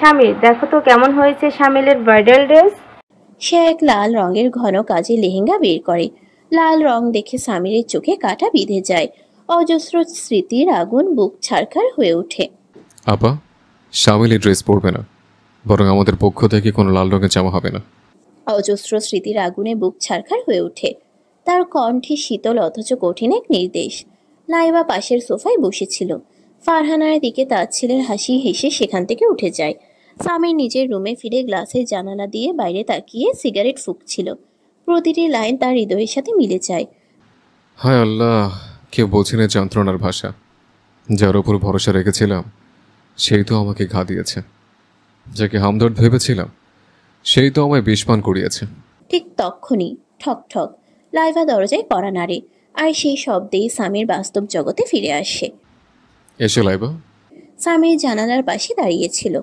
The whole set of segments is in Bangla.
স্বামীর, দেখো তো কেমন হয়েছে শামিলের ব্রাইডাল ড্রেস। সে এক লাল রঙের ঘন কাজের লেহেঙ্গা বের করে। লাল রং দেখে সামিরের চোখে কাঁটা বিঁধে যায়। অজস্র স্মৃতির আগুন বুক ছারখার হয়ে ওঠে। আপা, শামিল এই ড্রেস পরবে না, বরং আমাদের পক্ষ থেকে কোনো লাল রঙের জামা হবে না। অজস্র স্মৃতির আগুনে বুক ছারখার হয়ে ওঠে। তার কণ্ঠে শীতল অথচ কঠিন এক নির্দেশ। লাইবা পাশের সোফায় বসেছিল। ফারহানার দিকে তাচ্ছিলের হাসি হেসে সেখান থেকে উঠে যায়। সামির নিজের রুমে ফিরে গ্লাসের জানালা দিয়ে বাইরে তাকিয়ে সিগারেট ফুঁকছিল। প্রতিটি লাইন তার হৃদয়ের সাথে মিলে যায়। হায় আল্লাহ, কেউ বোঝে না যন্ত্রণার ভাষা। যার ওপর ভরসা রেখেছিলাম সেই তো আমাকে ঘা দিয়েছে। যাকে হামদর্দ ভেবেছিলাম সেই তো আমায় বিষপান করিয়েছে। ঠিক তক্ষুনি ঠক ঠক লাইভা দরজায় কড়া নাড়ে। আর সেই শব্দেই সামির বাস্তব জগতে ফিরে আসে। এসো লাইবা। সামির জানালার পাশে দাঁড়িয়েছিল।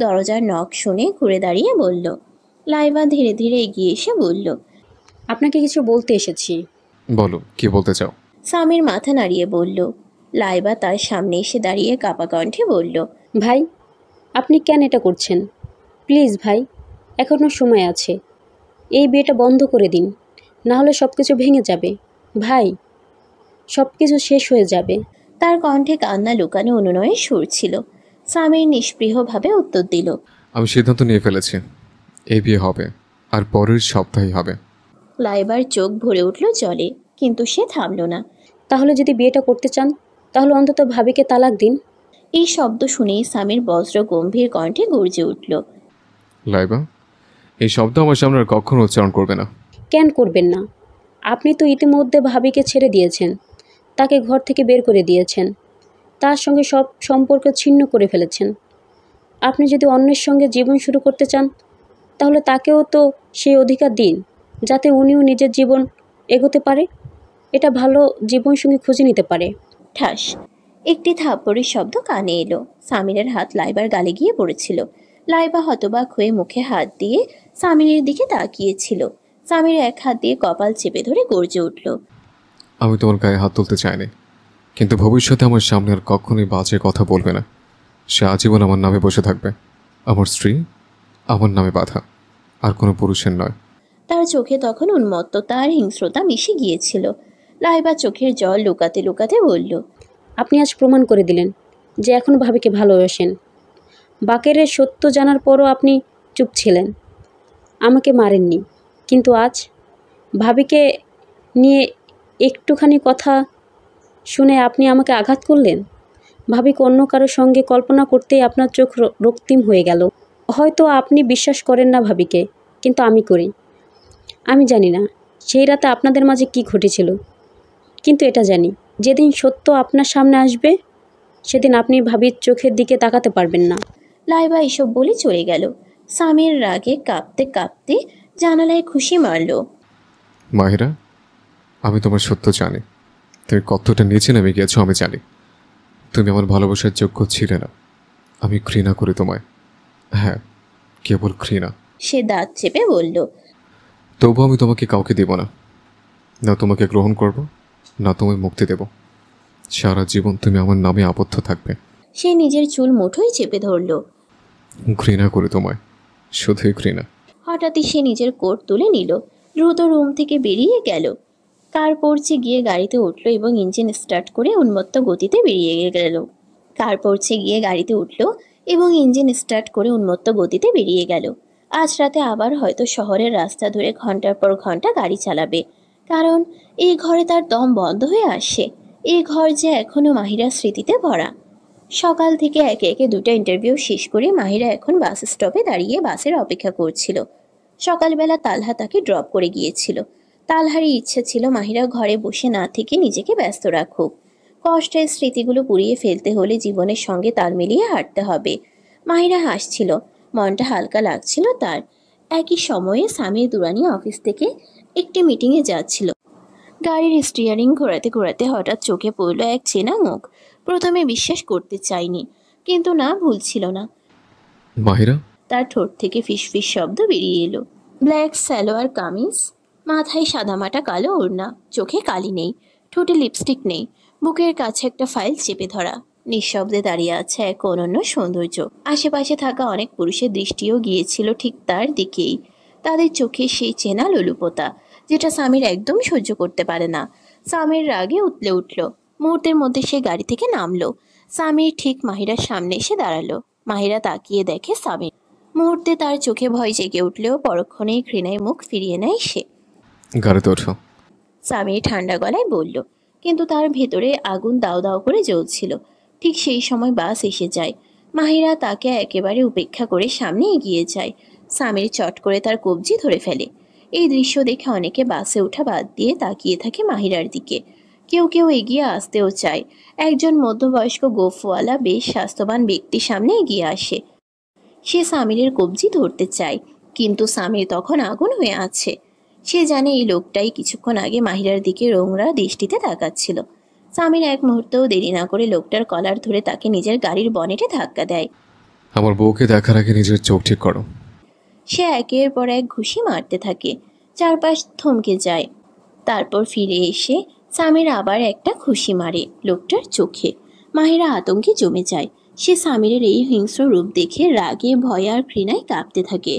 দরজার নখ শুনে ঘুরে দাঁড়িয়ে বলল। লাইভা ধীরে ধীরে এগিয়ে এসে বলল, আপনাকে কিছু বলতে এসেছি। বলো, কি বলতে চাও? সামির মাথা নাড়িয়ে বলল। লাইবা তার সামনে এসে দাঁড়িয়ে কাঁপা কণ্ঠে বলল, ভাই, আপনি কেন এটা করছেন? প্লিজ ভাই, এখনও সময় আছে। এই বিয়েটা বন্ধ করে দিন, না হলে সব কিছু ভেঙে যাবে। ভাই, সব কিছু শেষ হয়ে যাবে। তার কণ্ঠে কান্না লুকানো অনুনয়ের সুর ছিল। সামির নিষ্পৃহভাবে উত্তর দিল, আমি সিদ্ধান্ত নিয়ে ফেলেছি, এই বিয়ে হবে, আর পরের সপ্তাহেই হবে। লাইবার চোখ ভরে উঠল জলে, কিন্তু সে থামল না। তাহলে যদি বিয়েটা করতে চান, তাহলে অন্তত ভাবিকে তালাক দিন। এই শব্দ শুনেই সামির বজ্র গম্ভীর কণ্ঠে গর্জে উঠল, লাইবা, এই শব্দ আমার সামনে আর কখনো উচ্চারণ করবে না। কেন করবেন না? আপনি তো ইতিমধ্যে ভাবিকে ছেড়ে দিয়েছেন, তাকে ঘর থেকে বের করে দিয়েছেন, তার সঙ্গে সব সম্পর্ক ছিন্ন করে ফেলেছেন। আপনি যদি অন্যের সঙ্গে জীবন শুরু করতে চান, তাহলে তাকেও তো সেই অধিকার দিন, যাতে উনিও নিজের জীবন এগোতে পারে, এটা ভালো জীবনসঙ্গী খুঁজে নিতে পারে। ঠাস একটি থাপ্পড়ের শব্দ কানে এলো। সামিরের হাত লাইবার গালে গিয়ে পড়েছিল। লাইবা হতবাক হয়ে মুখে হাত দিয়ে সামিরের দিকে তাকিয়েছিল। সামির এক হাত দিয়ে কপাল চেপে ধরে গর্জে উঠল, আমি তোমার গায়ে হাত তুলতে চাইনি, কিন্তু ভবিষ্যতে আমার সামনে আর কখনোই বাজে কথা বলবে না। সে আজীবন আমার নামে বসে থাকবে, আমার স্ত্রী, আমার নামে বাধা, আর কোনো পুরুষের নয়। তার চোখে তখন উন্মত্ততা আর হিংস্রতা মিশে গিয়েছিল। লাইবা চোখের জল লুকাতে লুকাতে বলল, আপনি আজ প্রমাণ করে দিলেন যে এখন ভাবিকে ভালোবাসেন। বাকেরের সত্য জানার পরও আপনি চুপ ছিলেন, আমাকে মারেননি, কিন্তু আজ ভাবিকে নিয়ে একটুখানি কথা শুনে আপনি আমাকে আঘাত করলেন। ভাবিকে অন্য কারোর সঙ্গে কল্পনা করতেই আপনার চোখ রক্তিম হয়ে গেল। হয়তো আপনি বিশ্বাস করেন না ভাবিকে, কিন্তু আমি করি। আমি জানি না সেই রাতে আপনাদের মাঝে কি ঘটেছিল, কিন্তু এটা জানি, যেদিন সত্য আপনার সামনে আসবে সেদিন আপনি ভাবির চোখের দিকে তাকাতে পারবেন না। লাইবা এসব বলে চলে গেল। সামির রাগে কাঁপতে কাঁপতে জানালায় খুশি মারল, মাহিরা, আমি তোমার সত্য জানি। তুমি কতটা নিচে নেমে গিয়েছো আমি জানি। তুমি আমার ভালোবাসার যোগ্য ছিলে না। আমি ঘৃণা করি তোমায়, হ্যাঁ, কেবল ঘৃণা। সে দাঁত চেপে বলল, তবু আমি তোমাকে কাউকে দেব না, না তোমাকে গ্রহণ করব, না তোমায় মুক্তি দেব। সারা জীবন তুমি আমার নামে আবদ্ধ থাকবে। সে নিজের চুল মুঠোয় চেপে ধরল। ঘৃণা করি তোমায়, শুধুই ঘৃণা। হঠাৎই সে নিজের কোট তুলে নিল, দ্রুত রুম থেকে বেরিয়ে গেল। কার পৌঁছে গিয়ে গাড়িতে উঠল এবং ইঞ্জিন স্টার্ট করে উন্মত্ত গতিতে বেরিয়ে গেল। কার পৌঁছে গিয়ে গাড়িতে উঠল এবং ইঞ্জিন স্টার্ট করে উন্মত্ত গতিতে বেরিয়ে গেল। আজ রাতে আবার হয়তো শহরের রাস্তা ধরে ঘন্টার পর ঘন্টা গাড়ি চালাবে, কারণ এই ঘরে তার দম বন্ধ হয়ে আসে। এই ঘর যে এখনও মাহিরার স্মৃতিতে ভরা। সকাল থেকে একে একে দুটো ইন্টারভিউ শেষ করে মাহিরা এখন বাস স্টপে দাঁড়িয়ে বাসের অপেক্ষা করছিল। সকালবেলা তালহা তাকে ড্রপ করে গিয়েছিল। তালহারই ইচ্ছে ছিল মাহিরা ঘরে বসে না থেকে নিজেকে ব্যস্ত রাখুক। কষ্টের স্মৃতিগুলো পুড়িয়ে ফেলতে হলে জীবনের সঙ্গে তাল মিলিয়ে হাঁটতে হবে। মাহিরা হাসছিল, মনটা হালকা লাগছিল তার। একই সময়ে সামির দুরানি অফিস থেকে একটি মিটিংয়ে যাচ্ছিল। গাড়ির স্টিয়ারিং ঘোরাতে ঘোরাতে হঠাৎ চোখে পড়ল এক চেনা মুখ। প্রথমে বিশ্বাস করতে চাইনি, কিন্তু না ভুলছিল না। মাহিরা? তার ঠোঁট থেকে ফিসফিস শব্দ বেরিয়ে এলো। ব্ল্যাক সালোয়ার কামিজ, মাথায় সাদামাটা কালো ওড়না, চোখে কালি নেই, ঠোঁটে লিপস্টিক নেই, বুকের কাছে একটা ফাইল চেপে ধরা। নিঃশব্দে দাঁড়িয়ে আছে এক অনন্য সৌন্দর্য। আশেপাশে থাকা অনেক পুরুষের দৃষ্টিও গিয়েছিল ঠিক তার দিকেই। তাদের চোখে সেই চেনা লোলুপতা, যেটা সামির একদম সহ্য করতে পারে না। সামির রাগে উতলে উঠল। মুহূর্তের মধ্যে সে গাড়ি থেকে নামলো। সামির ঠিক মাহিরার সামনে এসে দাঁড়ালো। মাহিরা তাকিয়ে দেখে সামির। মুহূর্তে তার চোখে ভয় জেগে উঠলেও পরক্ষণেই ঘৃণায় মুখ ফিরিয়ে নেয় সে। গাড়িতে ওঠো। সামির ঠান্ডা গলায় বলল, কিন্তু তার ভেতরে আগুন দাও দাও করে জ্বলছিল। ঠিক সেই সময় বাস এসে যায়। মাহিরা তাকে একেবারে উপেক্ষা করে সামনে এগিয়ে যায়। সামির চট করে তার কবজি ধরে ফেলে। এই দৃশ্য দেখে অনেকে বাসে ওঠা বাদ দিয়ে তাকিয়ে থাকে মাহিরার দিকে। কেউ কেউ এগিয়ে আসতেও চায়। একজন মধ্যবয়স্ক গোফওয়ালা বেশ স্বাস্থ্যবান ব্যক্তি সামনে এগিয়ে আসে। সে সামিরের কবজি ধরতে চায়, কিন্তু সামির তখন আগুন হয়ে আছে। সে জানে এই লোকটাই কিছুক্ষণ আগে মাহিরার দিকে নোংরা দৃষ্টিতে তাকাচ্ছিল। সামির এক মুহূর্তেও দেরি না করে লোকটার কলার ধরে তাকে নিজের গাড়ির বনেটে ধাক্কা দেয়। আমার বউকে দেখার আগে নিজের চোখ ঠিক করো। সে একের পর এক ঘুষি মারতে থাকে। চারপাশ থমকে যায়। তারপর ফিরে এসে সামির আবার একটা ঘুষি মারে লোকটার চোখে। মাহিরা আতঙ্কে জমে যায়। সে সামিরের এই হিংস্র রূপ দেখে রাগে ভয় আর ঘৃণায় কাঁপতে থাকে।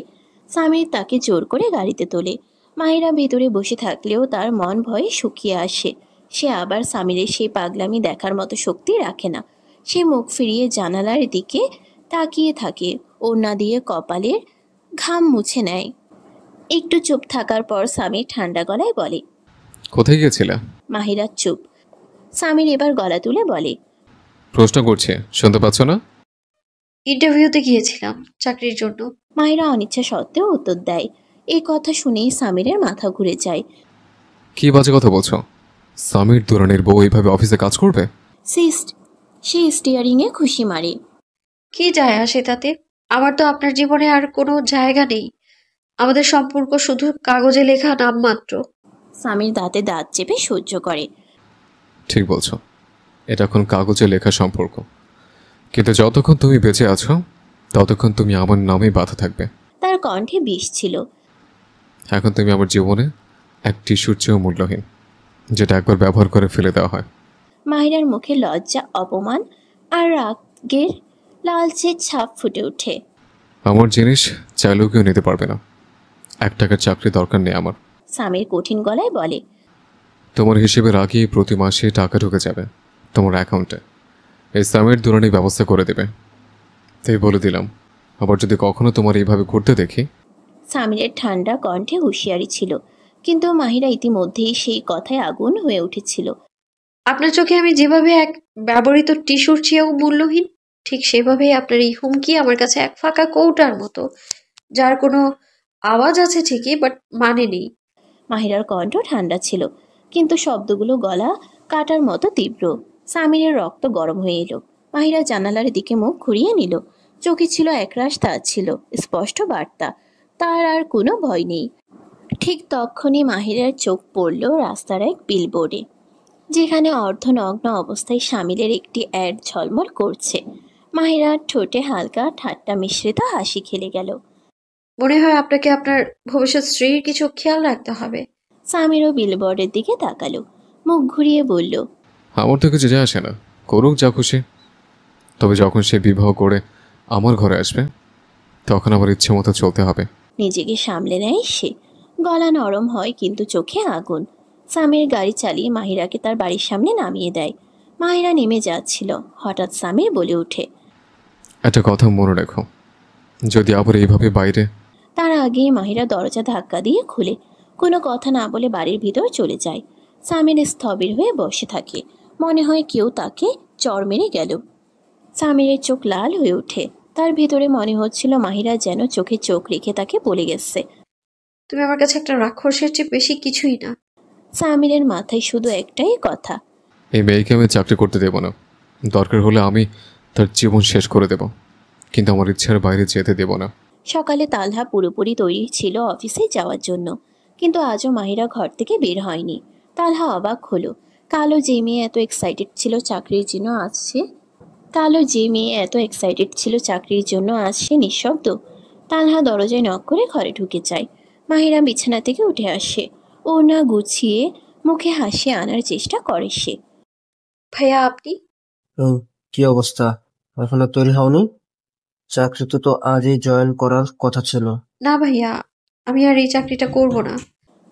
সামির তাকে জোর করে গাড়িতে তোলে। মাহিরা ভেতরে বসে থাকলেও তার মন ভয়ে শুকিয়ে আসে। সে আবার সামিরের সেই পাগলামি দেখার মতো শক্তি রাখে না। সে মুখ ফিরিয়ে জানালার দিকে তাকিয়ে থাকে। ওড়না দিয়ে কপালের ঘাম মুছে নেয়। একটু চুপ থাকার পর সামির ঠান্ডা গলায় বলে, কোথায় গিয়েছিলে? মাহিরা চুপ। সামির এবার গলা তুলে বলে, প্রশ্ন করছে, শুনতে পাচ্ছ না? ইন্টারভিউতে গিয়েছিলাম চাকরির জন্য। মাহিরা অনিচ্ছা সত্ত্বেও উত্তর দেয়। এই কথা শুনেই সামিরের মাথা ঘুরে যায়। কি বাজে কথা বলছো? সামির দুরানির বউ এইভাবে অফিসে কাজ করবে? সে স্টিয়ারিংয়ে খুশি মারে। কি যায় আসে তাতে? আমার তো আপনার জীবনে আর কোনো জায়গা নেই। আমাদের সম্পর্ক শুধু কাগজে লেখা নামমাত্র। সামির দাঁতে দাঁত চেপে সহ্য করে। ঠিক বলছো, এটা এখন কাগজে লেখা সম্পর্ক, কিন্তু যতক্ষণ তুমি বেঁচে আছো ততক্ষণ তুমি আমার নামেই বাধা থাকবে। তার কণ্ঠে বিষ ছিল। এখন তুমি আমার জীবনে এক টিস্যুর চেয়েও মূল্যহীন, যেটা একবার ব্যবহার করে ফেলে দেওয়া হয়। মাহিরার মুখে লজ্জা, অপমান আর রাগের লালচে ছাপ ফুটে ওঠে। আমার জিনিস চাইলেও কেউ নিতে পারবে না। 1 টাকার চাকরি দরকার নেই আমার। সামির কঠিন গলায় বলে, তোমার হিসেবের আগেই প্রতি মাসে টাকা ঢুকে যাবে তোমার অ্যাকাউন্টে। এই সামির দুরানি ব্যবস্থা করে দেবে। তাই বলে দিলাম, আবার যদি কখনো তোমার এইভাবে ঘুরতে দেখি। সামিরের ঠান্ডা কণ্ঠে হুঁশিয়ারি ছিল, কিন্তু মাহিরা ইতিমধ্যেই সেই কথায় আগুন হয়ে উঠেছিল। আপনার চোখে আমি যেভাবে এক ব্যবহৃত টিস্যুর চেয়েও মূল্যহীন, ঠিক সেভাবেই আপনার এই হুমকি আমার কাছে এক ফাঁকা কৌটার মতো, যার কোনো আওয়াজ আছে ঠিকই, বাট মানে নেই। মাহিরার কণ্ঠ ঠান্ডা ছিল, কিন্তু শব্দগুলো গলা কাটার মতো তীব্র। সামিরের রক্ত গরম হয়ে এলো। মাহিরা জানালার দিকে মুখ ঘুরিয়ে নিল। চোখে ছিল একরাশ তার ছিল স্পষ্ট বার্তা, তার আর কোনো ভয় নেই। ঠিক তখনই মাহিরার চোখ পড়ল রাস্তার এক বিলবোর্ডে, যেখানে অর্ধনগ্ন অবস্থায় সামিলের একটি অ্যাড ঝলমল করছে। মাহিরার ঠোঁটে হালকা ঠাট্টা মিশ্রিত হাসি খেলে গেল। মনে হয় আপনাকে আপনার ভবিষ্যৎ স্ত্রীর কিছু খেয়াল রাখতে হবে। সামিরও বিলবোর্ডের দিকে তাকালো, মুখ ঘুরিয়ে বলল, আমার তো কিছু যায় আসে না, করুক যা খুশি। তবে যখন সে বিবাহ করে আমার ঘরে আসবে তখন আমার ইচ্ছে মতো চলতে হবে। নিজেকে সামলে নেয় সে। গলা নরম হয় কিন্তু চোখে আগুন। সামির গাড়ি চালিয়ে মাহিরাকে তার বাড়ির সামনে নামিয়ে দেয়। মাহিরা নেমে যাচ্ছিল, হঠাৎ সামির বলে ওঠে, একটা কথা মনে রেখো, যদি আবার এইভাবে বাইরে। তার আগেই মাহিরা দরজা ধাক্কা দিয়ে খুলে কোনো কথা না বলে বাড়ির ভিতর চলে যায়। সামির স্থবির হয়ে বসে থাকে, মনে হয় কেউ তাকে চড় মেরে গেল। সামিরের চোখ লাল হয়ে ওঠে। তার ভেতরে মনে হচ্ছিল মাহিরা যেন চোখে চোখ রেখে তাকে বলে গেছে, তুমি আমার কাছে একটা রাক্ষসের চেয়ে বেশি কিছুই না। সামিরের মাথায় শুধু একটাই কথা, এই মেয়েকে আমি চাকরি করতে দেব না। দরকার হলে আমি তার জীবন শেষ করে দেব, কিন্তু আমার ইচ্ছার বাইরে যেতে দেব না। সকালে তালহা পুরোপুরি তৈরি ছিল অফিসে যাওয়ার জন্য, কিন্তু আজও মাহিরা ঘর থেকে বের হয়নি। তালহা অবাক হলো। কালো যে মেয়ে এত এক্সাইটেড ছিল চাকরির জন্য আসছে নিঃশব্দ। তালহা দরজায় নক করে ঘরে ঢুকে যায়। মাহিরা বিছানা থেকে উঠে আসে। ওড়না গুছিয়ে মুখে হাসি আনার চেষ্টা করে সে। ভাইয়া আপনি? কি অবস্থা? এখনো তৈরি হওনি? চাকরিতে তো আজই জয়েন করার কথা ছিল। না ভাইয়া, আমি আর এই চাকরিটা করব না।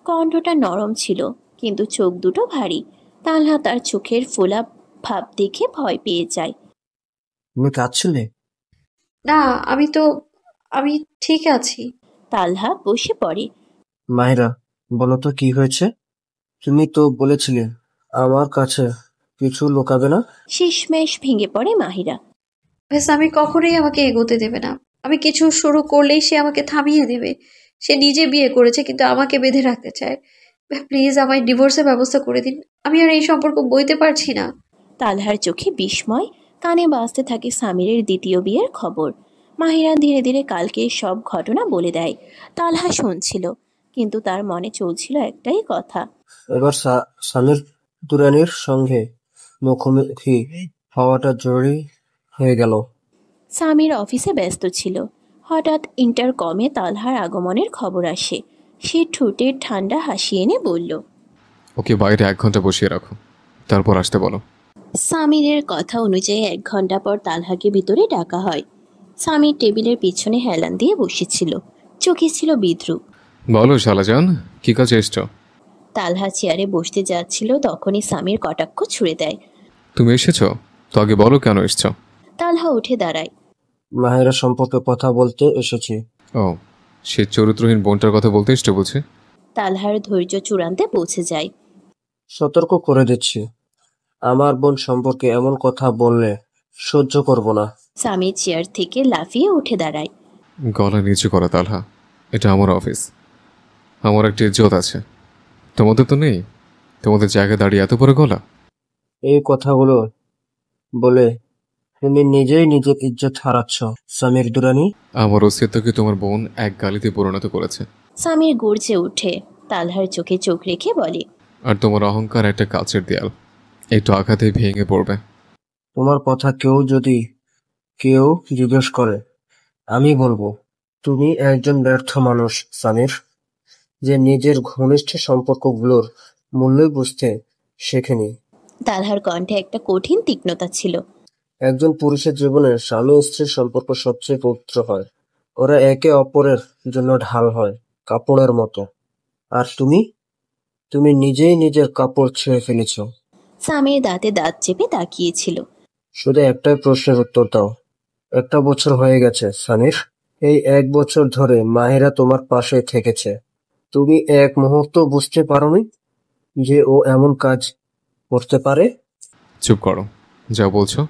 কণ্ঠটা নরম ছিল, কিন্তু চোখ দুটো ভারী। তালহা তার চোখের ফোলা ভাব দেখে ভয় পেয়ে যায়। তুমি কাঁদছিলে? না, আমি ঠিক আছি। তালহা বসে পড়ে। মাহিরা, বলো তো কি হয়েছে? তুমি তো বলেছিলে আমার কাছে কিছু লুকাবে না। শেষমেশ ভেঙে পড়ে মাহিরা। ব্যাস, আমি কখনোই আমাকে এগোতে দেবে না। আমি কিছু শুরু করলেই সে আমাকে থামিয়ে দেবে। সে নিজে বিয়ে করেছে কিন্তু আমাকে বেঁধে রাখতে চায়। প্লিজ আমায় ডিভোর্সের ব্যবস্থা করে দিন। আমি আর এই সম্পর্ক বইতে পারছি না। তালহার চোখে বিস্ময়, কানে বাজতে থাকে সামিরের দ্বিতীয় বিয়ের খবর। মাহিরা ধীরে ধীরে কালকে সব ঘটনা বলে দেয়। তালহা শুনছিল, কিন্তু তার মনে চলছিল একটাই কথা। এবার সামির দুরানির সঙ্গে মুখোমুখি হওয়াটা জরুরি হয়ে গেল। সামির অফিসে ব্যস্ত ছিল। হঠাৎ ইন্টারকমে তালহার আগমনের খবর আসে। সে ঠোঁটে ঠান্ডা হাসি এনে বলল, ওকে বাইরে 1 ঘন্টা বসিয়ে রাখো, তারপর আসতে বলো। সামিরের কথা অনুযায়ী 1 ঘন্টা পর তালহাকে ভিতরে ডাকা হয়। সামির টেবিলের পিছনে হেলান দিয়ে বসেছিল, চোখে ছিল বিদ্রুপ। বলো শালাজান, কি কাজে এসছো? তালহা চেয়ারে বসতে যাচ্ছিল, তখনই সামির কটাক্ষ ছুড়ে দেয়। তুমি এসেছো তো আগে বলো কেন এসছো। তালহা উঠে দাঁড়ায়। মাহিরা সম্পর্কে কথা বলতে এসেছি। ও, সে চরিত্রহীন বোনটার কথা বলতে এসছো বুঝি? তালহার ধৈর্য চূড়ান্তে পৌঁছে যায়। সতর্ক করে দিচ্ছি, আমার বোন সম্পর্কে এমন কথা বললে সহ্য করব না। সামির চেয়ার থেকে লাফিয়ে উঠে দাঁড়ায়। গলা নিচু করো তালহা, এটা আমার অফিস, আমার একটা ইজ্জত আছে। তোমাদের তো নেই, তোমাদের জায়গায় দাঁড়িয়ে এত বড় গলা। এই কথাগুলো বলে তুমি নিজেই নিজের ইজ্জত হারাচ্ছ সামির দুরানি। আমার অস্তিত্বকে তোমার বোন এক গালিতে পরিণত করেছে, সামির গর্জে ওঠে। তালহার চোখে চোখ রেখে বলে, আর তোমার অহংকার একটা কাচের দেয়াল, একটু আঘাতে ভেঙে পড়বে। তোমার কথা যদি কেউ জিজ্ঞেস করে, আমি বলবো তুমি একজন ব্যর্থ মানুষ সামির, যে নিজের ঘনিষ্ঠ সম্পর্কগুলোর মূল্যই বুঝতে শেখেনি। তালহার কণ্ঠে একটা কঠিন তীক্ষ্ণতা ছিল। একজন পুরুষের জীবনে স্বামী স্ত্রীর সম্পর্ক সবচেয়ে পবিত্র হয়। ওরা একে অপরের জন্য ঢাল হয়, কাপড়ের মতো। আর তুমি নিজেই নিজের কাপড় ছেড়ে ফেলেছ। সামির দাঁতে দাঁত চেপে তাকিয়েছিল। শুধু একটাই প্রশ্নের উত্তর দাও। 1 বছর হয়ে গেছে সামির, এই 1 বছর ধরে মাহিরা তোমার পাশে থেকেছে। তুমি এক মুহূর্ত বুঝতে পারোনি যে ও এমন কাজ করতে পারে? চুপ করো, যা বলছো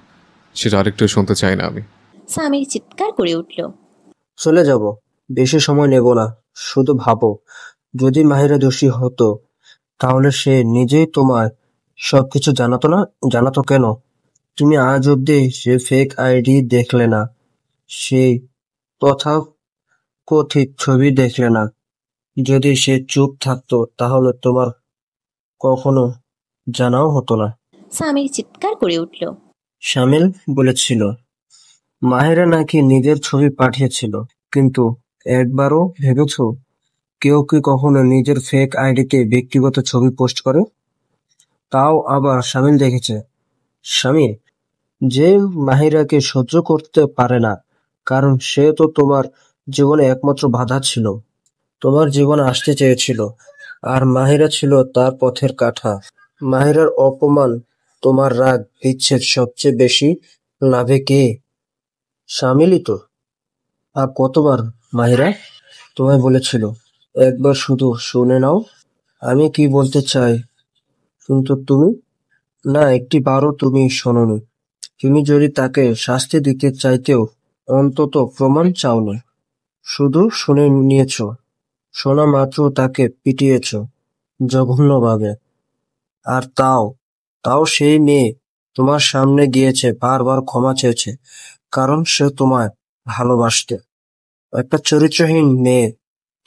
সেটা আরেকটু শুনতে চাই না আমি। সামির চিৎকার করে উঠল। চলে যাব, বেশি সময় নেব না। শুধু ভাবো, যদি মাহিরা দোষী হতো তাহলে সে নিজেই তোমায় সবকিছু জানাতো কেন? তুমি আজ অব্দি সে ফেক আইডি দেখলে না, সেই তথাকথিত ছবি দেখলে না। যদি সে চুপ থাকতো তাহলে তোমার কখনো জানাও হতো না। সামির চিৎকার করে উঠল। শামিল বলেছিল মাহিরা নাকি নিজের ছবি পাঠিয়েছিল, কিন্তু একবারও ভেবেছো কেউ কি কখনো নিজের ফেক আইডিতে ব্যক্তিগত ছবি পোস্ট করে? তাও আবার শামিল দেখেছে। শামিল, যে মাহিরাকে সহ্য করতে পারে না, কারণ সে তো তোমার জীবনে একমাত্র বাধা ছিল। তোমার জীবনে আসতে চেয়েছিল, আর মাহিরা ছিল তার পথের কাঁটা। মাহিরার অপমান, তোমার রাগ, বিচ্ছেদ সবচেয়ে বেশি লাভে কে? শামিলই তো। আর কতবার মাহিরা তোমায় বলেছিল, একবার শুধু শুনে নাও আমি কি বলতে চাই, কিন্তু তুমি না, একটি বারও তুমি শোনোনি। তুমি যদি তাকে শাস্তি দিতে চাইতেও অন্তত প্রমাণ চাওনি, শুধু শুনে নিয়েছ। শোনা মাত্র তাকে পিটিয়েছ জঘন্যভাবে। আর তাও সেই মেয়ে তোমার সামনে গিয়েছে, বারবার ক্ষমা চেয়েছে, কারণ সে তোমায় ভালোবাসতে। একটা চরিত্রহীন মেয়ে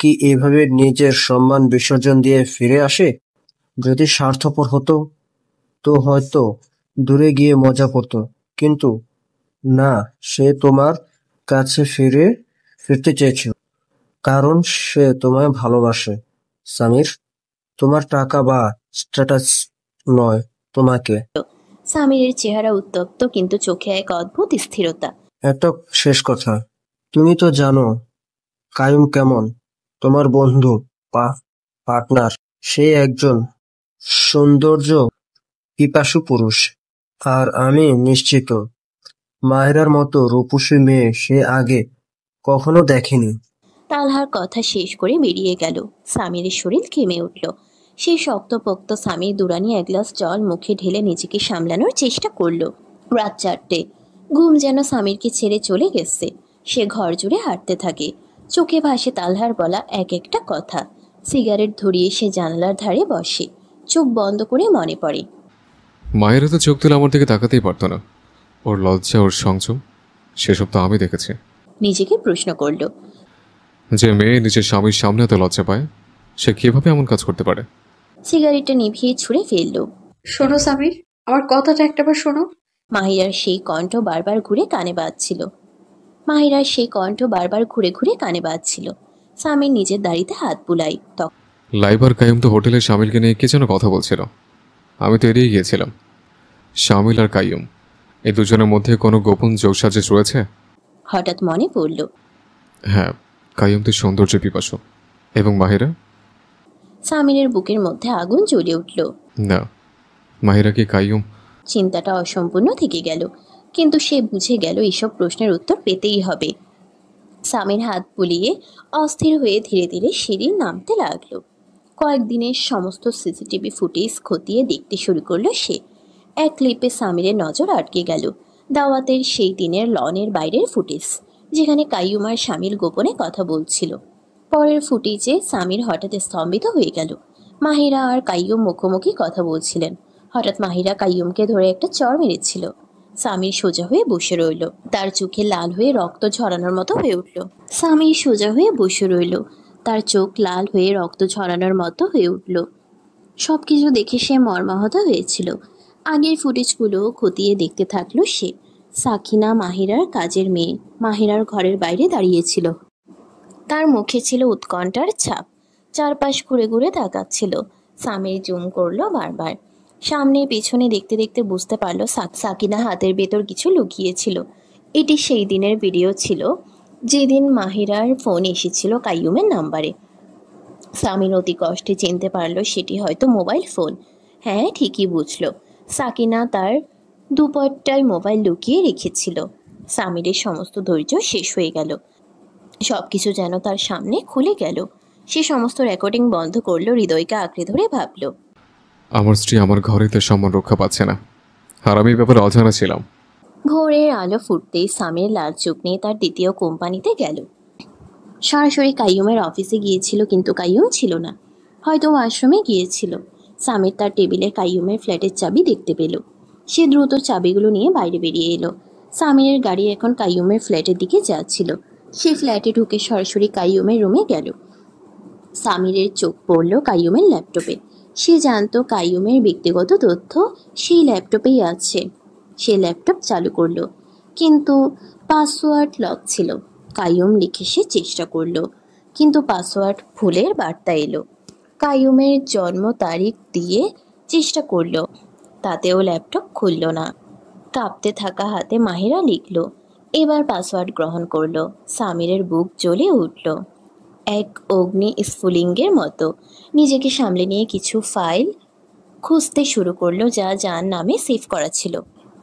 কি এভাবে নিজের সম্মান বিসর্জন দিয়ে ফিরে আসে? যদি স্বার্থপর হতো তো হয়তো দূরে গিয়ে মজা করতো, কিন্তু না, সে তোমার কাছে ফিরতে চেয়েছিল, কারণ সে তোমায় ভালোবাসে। সামির, তোমার টাকা বা স্ট্যাটাস নয় তোমাকে। সামিরের চেহারা উত্তপ্ত, কিন্তু চোখে এক অদ্ভুত স্থিরতা। একটা শেষ কথা, তুমি তো জানো কায়ুম কেমন, তোমার বন্ধু, পার্টনার। সে একজন সৌন্দর্য পিপাসু পুরুষ, আর আমি নিশ্চিত মায়রার মতো রূপসী মেয়ে সে আগে কখনো দেখেনি। তালহার কথা শেষ করে বেরিয়ে গেল। সামিরের শরীর ঘেমে উঠল। সেই শক্তপোক্ত সামির দুরানি এক গ্লাস জল মুখে ঢেলে নিজেকে সামলানোর চেষ্টা করলো। রাত 4টে। ঘুম যেন সামিরকে ছেড়ে চলে গেছে। সে ঘর জুড়ে হাঁটতে থাকে। চোখে ভাসে তালহার বলা এক একটা কথা। সিগারেট ধরিয়ে সে জানলার ধারে বসে। চোখ বন্ধ করে মনে পড়ে, মায়েরা তো চোখ তুলে আমার দিকে তাকাতেই পারতো না। ওর লজ্জা, ওর সংযম, সেসব তো আমি দেখেছি। নিজেকে প্রশ্ন করলো। যে মেয়ে নিজের স্বামীর সামনে এত লজ্জা পায়, সে কিভাবে এমন কাজ করতে পারে? সিগারেটটা নিভিয়ে ছুঁড়ে ফেললো। শোনো সামির, আমার কথাটা একটাবার শোনো। মাহিরার সেই কণ্ঠ বারবার ঘুরে কানে বাজছিল। মাহিরার সেই কণ্ঠ বারবার ঘুরে ঘুরে কানে বাজছিল। সামির নিজের দাড়িতে হাত বুলাই। লাইবার কায়ুম তো হোটেলে শামিলকে নিয়ে কে যেন কথা বলছিল। আমি তো এড়িয়ে গিয়েছিলাম। শামিল আর কায়ুম, এই দুজনের মধ্যে কোনো গোপন যোগসাজশ রয়েছে? হঠাৎ মনে পড়ল, হ্যাঁ, কায়ুম তো সৌন্দর্য পিপাসু। এবং মাহিরা? সামিরের বুকের মধ্যে আগুন জ্বলে উঠল। না, মাহিরা কি কায়ুম? চিন্তাটা অসম্পূর্ণ থেকে গেল, কিন্তু সে বুঝে গেল এসব প্রশ্নের উত্তর পেতেই হবে। সামির হাত বুলিয়ে অস্থির হয়ে ধীরে ধীরে সিঁড়ি নামতে লাগলো। কয়েকদিনের সমস্ত সিসিটিভি ফুটেজ খতিয়ে দেখতে শুরু করলো সে। এক ক্লিপে সামিরের নজর আটকে গেল। দাওয়াতের সেই দিনের লনের বাইরের ফুটেজ, যেখানে কাইয়ুম আর শামিল গোপনে কথা বলছিল। পরের ফুটেজে সামির হঠাৎ স্তম্ভিত হয়ে গেল। মাহিরা আর কাইয়ুম মুখোমুখি কথা বলছিলেন। হঠাৎ মাহিরা কাইয়ুমকে ধরে একটা চড় মেরেছিল। সামির সোজা হয়ে বসে রইল। তার চোখে লাল হয়ে রক্ত ঝরানোর মতো হয়ে উঠল। সামির সোজা হয়ে বসে রইল। তার চোখ লাল হয়ে রক্ত ঝরানোর মতো হয়ে উঠল। সবকিছু দেখে সে মর্মাহত হয়েছিল। আগের ফুটেজগুলো খতিয়ে দেখতে থাকলো সে। সাকিনা মাহিরার কাজের মেয়ে, মাহিরার ঘরের বাইরে দাঁড়িয়েছিল। তার মুখে ছিল উৎকণ্ঠার ছাপ। চারপাশ ঘুরে ঘুরে তাকাচ্ছিল। সামির জুম করলো বারবার। সামনে পিছনে দেখতে দেখতে বুঝতে পারলো সাকিনা হাতের ভেতর কিছু লুকিয়েছিল। এটি সেই দিনের ভিডিও ছিল যেদিন মাহিরার ফোন এসেছিল কাইয়ুমের নাম্বারে। সামির অতি কষ্টে চিনতে পারলো সেটি হয়তো মোবাইল ফোন। হ্যাঁ, ঠিকই বুঝলো। সাকিনা তার দুপট্টায় মোবাইল লুকিয়ে রেখেছিল। সামিরের সমস্ত ধৈর্য শেষ হয়ে গেল। সবকিছু যেন তার সামনে খুলে গেল। সে সমস্ত রেকর্ডিং বন্ধ করলো, হৃদয়কে আঁকড়ে ধরে ভাবল, আমার স্ত্রী আমার ঘরে তার সম্মান রক্ষা পাচ্ছে না, আর আমি এই ব্যাপারে অজানা ছিলাম। ভোরের আলো ফুটতেই সামির লাল চোখ নিয়ে তার দ্বিতীয় কোম্পানিতে গেল। সরাসরি কাইয়ুমের অফিসে গিয়েছিল, কিন্তু কাইয়ুম ছিল না। হয়তো ওয়াশরুমে গিয়েছিল। সামির তার টেবিলে কাইয়ুমের ফ্ল্যাটের চাবি দেখতে পেল। সে দ্রুত চাবিগুলো নিয়ে বাইরে বেরিয়ে এলো। সামিরের গাড়ি এখন কাইয়ুমের ফ্ল্যাটের দিকে যাচ্ছিল। সে ফ্ল্যাটে ঢুকে সরাসরি কাইয়ুমের রুমে গেল। সামিরের চোখ পড়ল কাইয়ুমের ল্যাপটপে। সে জানতো কাইয়ুমের ব্যক্তিগত তথ্য সেই ল্যাপটপেই আছে। সে ল্যাপটপ চালু করলো, কিন্তু পাসওয়ার্ড লক ছিল। কাইয়ুম লিখে সে চেষ্টা করলো, কিন্তু পাসওয়ার্ড ভুলের বার্তা এলো। কাইয়ুমের জন্ম তারিখ দিয়ে চেষ্টা করলো, তাতেও ল্যাপটপ খুলল না। কাঁপতে থাকা হাতে মাহিরা লিখল। এবার পাসওয়ার্ড গ্রহণ করলো। সামিরের বুক জ্বলে উঠল এক অগ্নি স্ফুলিঙ্গের মতো। নিজেকে সামলে নিয়ে কিছু ফাইল খুঁজতে শুরু করলো, যা যার নামে সেভ করা ছিল।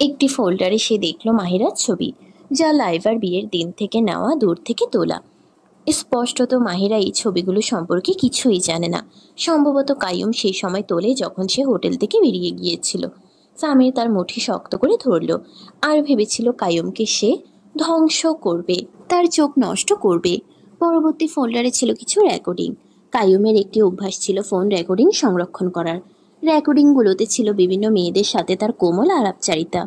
একটি ফোল্ডারে সে দেখল মাহিরার ছবি, যা লাইভার বিয়ের দিন থেকে নেওয়া, দূর থেকে তোলা। স্পষ্টত মাহিরা এই ছবিগুলো সম্পর্কে কিছুই জানে না। সম্ভবত কাইয়ুম সেই সময় তোলে যখন সে হোটেল থেকে বেরিয়ে গিয়েছিল। সামির তার মুঠি শক্ত করে ধরল, আর ভেবেছিল কাইয়ুমকে সে ধ্বংস করবে, তার চোখ নষ্ট করবে। পরবর্তী ফোল্ডারে ছিল কিছু রেকর্ডিং। কাইয়ুমের একটি অভ্যাস ছিল ফোন রেকর্ডিং সংরক্ষণ করার। রেকর্ডিংগুলোতে ছিল বিভিন্ন মেয়েদের সাথে তার কোমল আলাপচারিতা।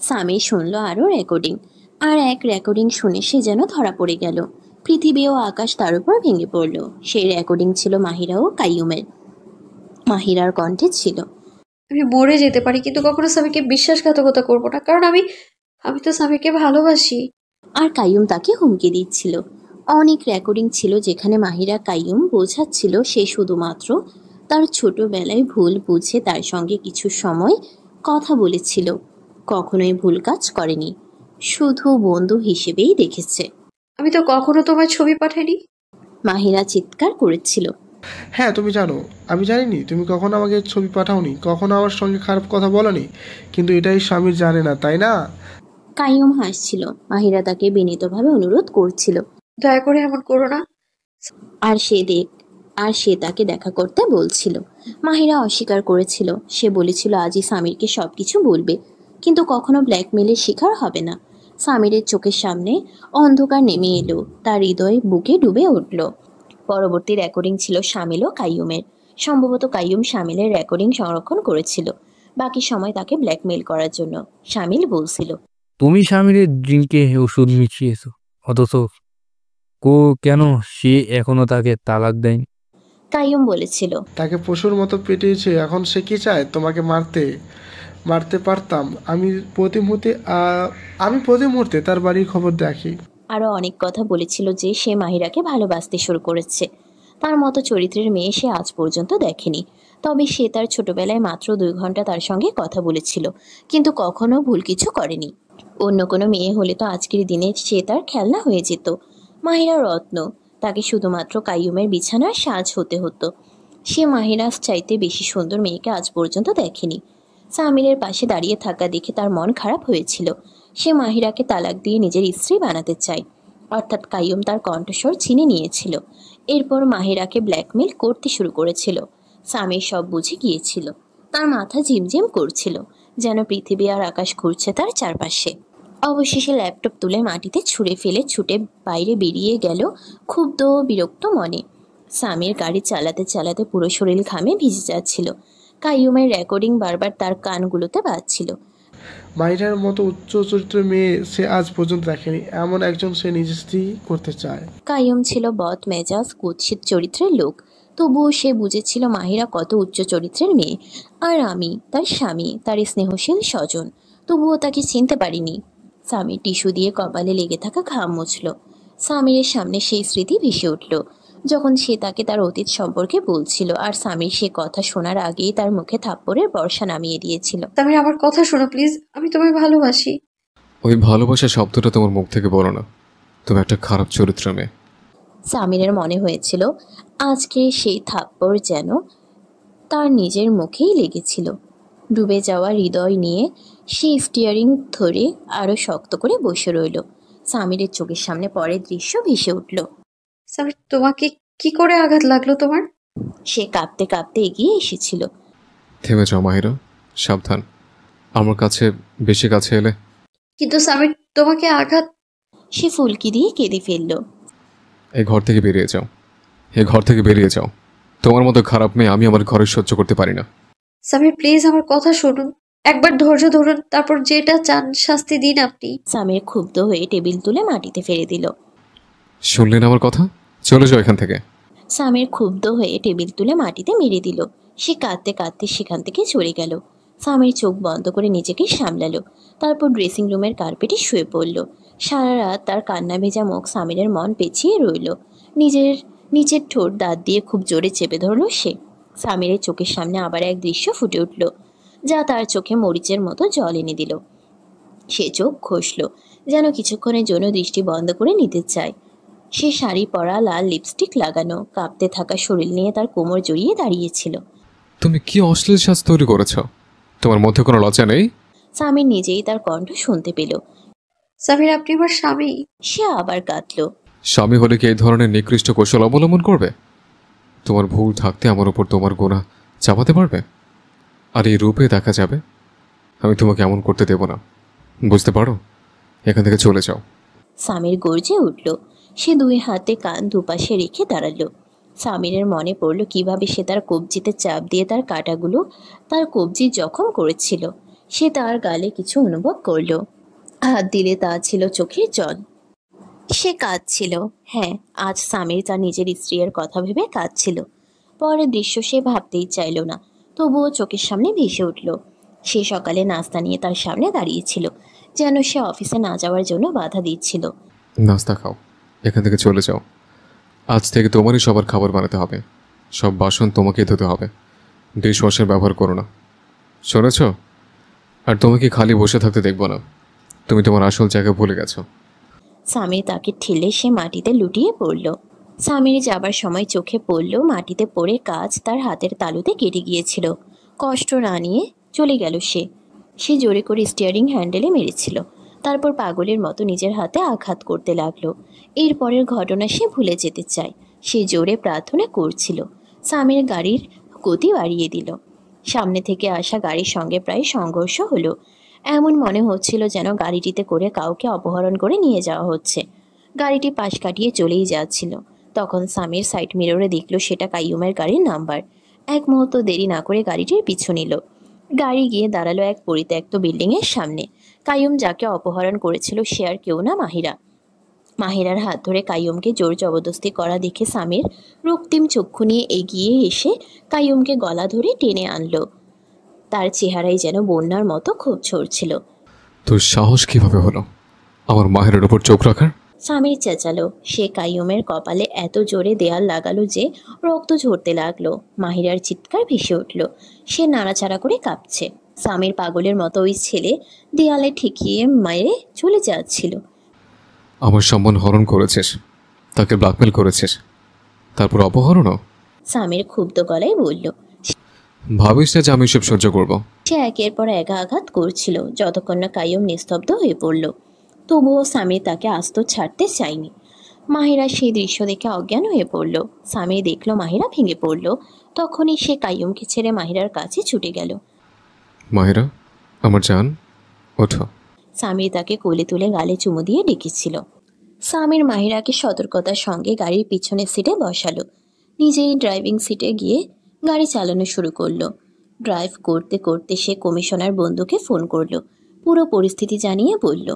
সামির শুনল আরও রেকর্ডিং। আর এক রেকর্ডিং শুনে সে যেন ধরা পড়ে গেল। পৃথিবী ও আকাশ তার উপর ভেঙে পড়ল। সেই রেকর্ডিং ছিল মাহিরা ও কাইয়ুমের। মাহিরার কণ্ঠে ছিল, আমি মরে যেতে পারি, কিন্তু কখনো স্বামীকে বিশ্বাসঘাতকতা করবো না, কারণ আমি তো স্বামীকে ভালোবাসি। আর কাইয়ুম তাকে হুমকি দিচ্ছিল। অনেক রেকর্ডিং ছিল যেখানে মাহিরা কাইয়ুম বোঝাচ্ছিল সে শুধুমাত্র তার ছোটবেলায় ভুল বুঝে তার সঙ্গে কিছু সময় কথা বলেছিল, কখনোই ভুল কাজ করেনি, শুধু বন্ধু হিসেবেই দেখেছে। আমি তো কখনো তোমার ছবি পাঠাইনি। মাহিরা চিৎকার করেছিল। হ্যাঁ, তুমি জানো, আমি জানিনি তুমি কখনো আমাকে ছবি পাঠাওনি, কখনো আমার সঙ্গে খারাপ কথা বলনি, কিন্তু এটাই স্বামীর জানে না, তাই না? কাইয়ুম হাসছিল। মাহিরা তাকে বিনীতভাবে অনুরোধ করছিল, দয়া করে এমন করো না। আর সে তাকে দেখা করতে বলছিল। মাহিরা অস্বীকার করেছিল। সে বলেছিল আজই সামিরকে সবকিছু বলবে, কিন্তু কখনো ব্ল্যাকমেলের শিকার হবে না। সামিরের চোখের সামনে অন্ধকার নেমে এলো, তার হৃদয় বুকে ডুবে উঠল। পরবর্তী রেকর্ডিং ছিল শামিল ও কাইয়ুমের। সম্ভবত কাইয়ুম শামিলের রেকর্ডিং সংরক্ষণ করেছিল, বাকি সময় তাকে ব্ল্যাকমেল করার জন্য। শামিল বলছিল, তুমি স্বামীর ড্রিঙ্কে ওষুধ মিশিয়েছো, অথচ কেন সে এখনো তাকে তালাক দেয়নি? কাইয়ুম বলেছিল, তাকে পশুর মতো পেটিয়েছে, এখন সে কি চায়? তোমাকে মারতে পারতাম। আমি প্রতি মুহূর্তে তার বাড়ির খবর দেখি। আরও অনেক কথা বলেছিল যে সে মাহিরাকে ভালোবাসতে শুরু করেছে। তার মতো চরিত্রের মেয়ে সে আজ পর্যন্ত দেখেনি। তবে সে তার ছোটবেলায় মাত্র 2 ঘন্টা তার সঙ্গে কথা বলেছিল, কিন্তু কখনো ভুল কিছু করেনি। অন্য কোনো মেয়ে হলে তো আজকের দিনে সে তার খেলনা হয়ে যেত। মাহিরা রত্ন, তাকে শুধুমাত্র কাইয়ুমের বিছানার সাজ হতে হতো। সে মাহিরার চাইতে বেশি সুন্দর মেয়েকে আজ পর্যন্ত দেখেনি। সামিরের পাশে দাঁড়িয়ে থাকা দেখে তার মন খারাপ হয়েছিল। সে মাহিরাকে তালাক দিয়ে নিজের স্ত্রী বানাতে চায়, অর্থাৎ কাইয়ুম তার কণ্ঠস্বর চিনে নিয়েছিল। এরপর মাহিরাকে ব্ল্যাকমেল করতে শুরু করেছিল। সামির সব বুঝে গিয়েছিল। তার মাথা ঝিমঝিম করছিল, যেন পৃথিবী আর আকাশ ঘুরছে তার চারপাশে। অবশেষে ল্যাপটপ তুলে মাটিতে ছুঁড়ে ফেলে ছুটে বাইরে বেরিয়ে গেল ক্ষুব্ধ ও বিরক্ত মনে। সামির গাড়ি চালাতে চালাতে পুরো শরীর ঘামে ভিজে যাচ্ছিল। কাইয়ুমের রেকর্ডিং বারবার তার কানগুলোতে বাজছিল। মাহিরার মতো উচ্চ চরিত্রের মেয়ে সে আজ পর্যন্ত দেখেনি, এমন একজন সে নিজের স্ত্রী করতে চায়। কাইয়ুম ছিল বদ মেজাজ কুৎসিত চরিত্রের লোক, তবুও সে বুঝেছিল মাহিরা কত উচ্চ চরিত্রের মেয়ে। আর আমি তার স্বামী, তার স্নেহশীল স্বজন, তবুও তাকে চিনতে পারিনি। স্বামীর টিস্যু দিয়ে কপালে লেগে থাকা ঘাম মুছল। স্বামীর সামনে সেই স্মৃতি ভেসে উঠল, যখন সে তাকে তার অতীত সম্পর্কে বলছিল, আর স্বামীর সে কথা শোনার আগেই তার মুখে থাপ্পড়ের বর্ষা নামিয়ে দিয়েছিল। তামির, আমার কথা শোনো প্লিজ, আমি তোমায় ভালোবাসি। ওই ভালোবাসা শব্দটা তোমার মুখ থেকে বলো না, তুমি একটা খারাপ চরিত্র মেয়ে। সামিরের মনে হয়েছিল আজকে সেই থাপ্পড় যেন তার নিজের মুখেই লেগেছিল। ডুবে যাওয়া হৃদয় নিয়ে সে স্টিয়ারিং ধরে আরো শক্ত করে বসে রইল। সামিরের চোখের সামনে পরের দৃশ্য ভেসে উঠল। সামির, তোমাকে কি করে আঘাত লাগলো তোমার? সে কাঁপতে কাঁপতে এগিয়ে এসেছিল। থেমে যাও মাহিরা, সাবধান, আমার কাছে বেশি কাছে এলে। কিন্তু সামির, তোমাকে আঘাত। সে ফুলকি দিয়ে কেঁদে ফেলল। এই ঘর থেকে বেরিয়ে যাও, এই ঘর থেকে বেরিয়ে যাও। তোমার মতো খারাপ মেয়ে আমি আমার ঘরে সহ্য করতে পারি না। সামির প্লিজ, আমার কথা শুনুন, একবার ধৈর্য ধরুন, তারপর যেটা চান শাস্তি দিন আপনি। সামির ক্ষুব্ধ হয়ে টেবিল তুলে মাটিতে ফেলে দিল। শুনলেন আমার কথা? চলে যাও এখান থেকে। সামির ক্ষুব্ধ হয়ে টেবিল তুলে মাটিতে মেরে দিল। সে কাঁদতে কাঁদতে সেখান থেকে চলে গেল। সামির চোখ বন্ধ করে নিজেকে সামলালো, তারপর ড্রেসিং রুমের কার্পেটে শুয়ে পড়ল। সারা রাত তার কান্না ভেজা মুখ সামিরের মন পেঁচিয়ে রইল। নিচের ঠোঁট দাঁত দিয়ে খুব জোরে চেপে ধরল সে। সামিরের চোখের সামনে আবার এক দৃশ্য ফুটে উঠল, যা তার চোখে মরিচের মতো জল এনে দিল। সে চোখ ঘষল, যেন কিছুক্ষণের জন্য দৃষ্টি বন্ধ করে নিতে চায়। সে শাড়ি পরা, লাল লিপস্টিক লাগানো, কাঁপতে থাকা শরীর নিয়ে তার কোমর জড়িয়ে দাঁড়িয়েছিল। তুমি কি অশ্লীল সাজ তৈরি করেছ? তোমার মধ্যে কোনো লজ্জা নেই? সামির নিজেই তার কণ্ঠ শুনতে পেল। সামির, আপনি আমার স্বামী। সে আবার কাঁদল। স্বামী হলে কি এই ধরনের নিকৃষ্ট কৌশল অবলম্বন করবে? তোমার ভুল থাকতে আমার উপর তোমার গোনা চাপাতে পারবে? আর এই রূপে দেখা যাবে? আমি তোমাকে এমন করতে দেব না, বুঝতে পারো? এখান থেকে চলে যাও। সামির গর্জে উঠল। সে 2 হাতে কান দুপাশে রেখে দাঁড়ালো। সামিরের মনে পড়ল কিভাবে সে তার কবজিতে চাপ দিয়ে তার কাঁটাগুলো তার কবজি জখম করেছিল। সে তার গালে কিছু অনুভব করল। হাত দিলে তা ছিল চোখের জল। সে কাঁদছিল। হ্যাঁ, আজ সামির তার নিজের স্ত্রীর কথা ভেবে কাঁদছিল। পরের দৃশ্য সে ভাবতেই চাইল না, তবুও চোখের সামনে ভেসে উঠল। সে সকালে নাস্তা নিয়ে তার সামনে দাঁড়িয়েছিল, যেন সে অফিসে না যাওয়ার জন্য বাধা দিচ্ছিল। নাস্তা খাও, এখান থেকে চলে যাও। আজ থেকে তোমারই সবার খাবার বানাতে হবে। সব বাসন তোমাকেই ধুতে হবে, ডিশ ওয়াশার ব্যবহার করো না, শুনেছ? আর তোমাকে খালি বসে থাকতে দেখবো না, তুমি তোমার আসল জায়গা ভুলে গেছো। সামির তাকে ঠেলে সে মাটিতে লুটিয়ে পড়ল। সামির যাবার সময় চোখে পড়ল মাটিতে পড়ে কাজ তার হাতের তালুতে কেটে গিয়েছিল। কষ্ট না নিয়ে চলে গেল সে। সে জোরে করে স্টিয়ারিং হ্যান্ডেলে মেরেছিল, তারপর পাগলের মতো নিজের হাতে আঘাত করতে লাগলো। এরপরের ঘটনা সে ভুলে যেতে চায়। সে জোরে প্রার্থনা করছিল। সামির গাড়ির গতি বাড়িয়ে দিল। সামনে থেকে আসা গাড়ির সঙ্গে প্রায় সংঘর্ষ হলো। এমন মনে হচ্ছিল যেন গাড়িটিতে করে কাউকে অপহরণ করে নিয়ে যাওয়া হচ্ছে। গাড়িটি পাশ কাটিয়ে চলেই যাচ্ছিল। তখন সামির সাইড মিররে দেখল সেটা কাইয়ুমের গাড়ির নাম্বার। এক মুহূর্ত দেরি না করে গাড়িটির পিছু নিল। গাড়ি গিয়ে দাঁড়ালো এক পরিত্যক্ত বিল্ডিংয়ের সামনে। কাইয়ুম যাকে অপহরণ করেছিল সে আর কেউ না, মাহিরা। মাহিরার হাত ধরে কাইয়ুমকে জোর জবরদস্তি করা দেখে সামির রক্তিম চক্ষু নিয়ে এগিয়ে এসে কাইয়ুমকে গলা ধরে টেনে আনলো। তার চেহারায় যেন বন্যার মতো ক্ষোভ ঝরছিল। তোর সাহস কিভাবে হলো আমার মাহিরার উপর চোখ রাখার? সামির চেঁচালো। সে কাইয়ুমের কপালে এত জোরে দেয়াল লাগালো যে রক্ত ঝরতে লাগলো। মাহিরার চিৎকার ভেসে উঠল। সে নাড়াচাড়া করে কাঁপছে। সামির পাগলের মতো ওই ছেলে দেয়ালে ঠেকিয়ে মেরে চলে যাচ্ছিল। আমার সম্মান হরণ করেছিস, তাকে ব্ল্যাকমেল করেছিস, তারপর অপহরণও? সামির ক্ষুব্ধ গলায় বলল। ভাবিস না যে আমি সব সহ্য করব? সে একের পর এক আঘাত করছিল যতক্ষণ না কাইয়ুম নিস্তব্ধ হয়ে পড়ল। তবুও সামির তাকে আস্ত ছাড়তে চায়নি। মাহিরা সেই দৃশ্য দেখে অজ্ঞান হয়ে পড়ল। সামির দেখল মাহিরা ভেঙে পড়ল। তখনই সে কাইয়ুমকে ছেড়ে মাহিরার কাছে ছুটে গেল। মাহিরা, আমার জান, ওঠো। সামির তাকে কোলে তুলে গালে চুমু দিয়ে ডেকেছিল। সামির মাহিরাকে সতর্কতার সঙ্গে গাড়ির পিছনের সিটে বসালো। নিজেই ড্রাইভিং সিটে গিয়ে গাড়ি চালানো শুরু করলো। ড্রাইভ করতে করতে সে কমিশনার বন্ধুকে ফোন করলো। পুরো পরিস্থিতি জানিয়ে বলল,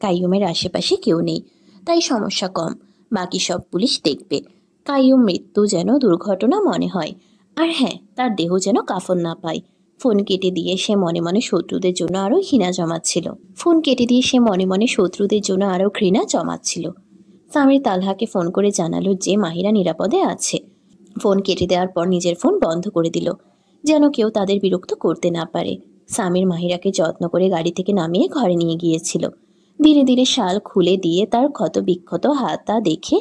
কাইয়ুমের আশেপাশে কেউ নেই, তাই সমস্যা কম, বাকি সব পুলিশ দেখবে। কাইয়ুম মৃত্যু যেন দুর্ঘটনা মনে হয়, আর হ্যাঁ, তার দেহ যেন কাফন না পায়। ফোন কেটে দিয়ে সে মনে মনে শত্রুদের জন্য আরও ঘৃণা জমাচ্ছিল। সামির তালহাকে ফোন করে জানালো যে মাহিরা নিরাপদে আছে। ফোন কেটে দেওয়ার পর নিজের ফোন বন্ধ করে দিল, যেন কেউ তাদের বিরক্ত করতে না পারে। সামির মাহিরাকে যত্ন করে গাড়ি থেকে নামিয়ে ঘরে নিয়ে গিয়েছিল। ধীরে ধীরে শাল খুলে দিয়ে তার ক্ষত বিক্ষত হাতটা দেখে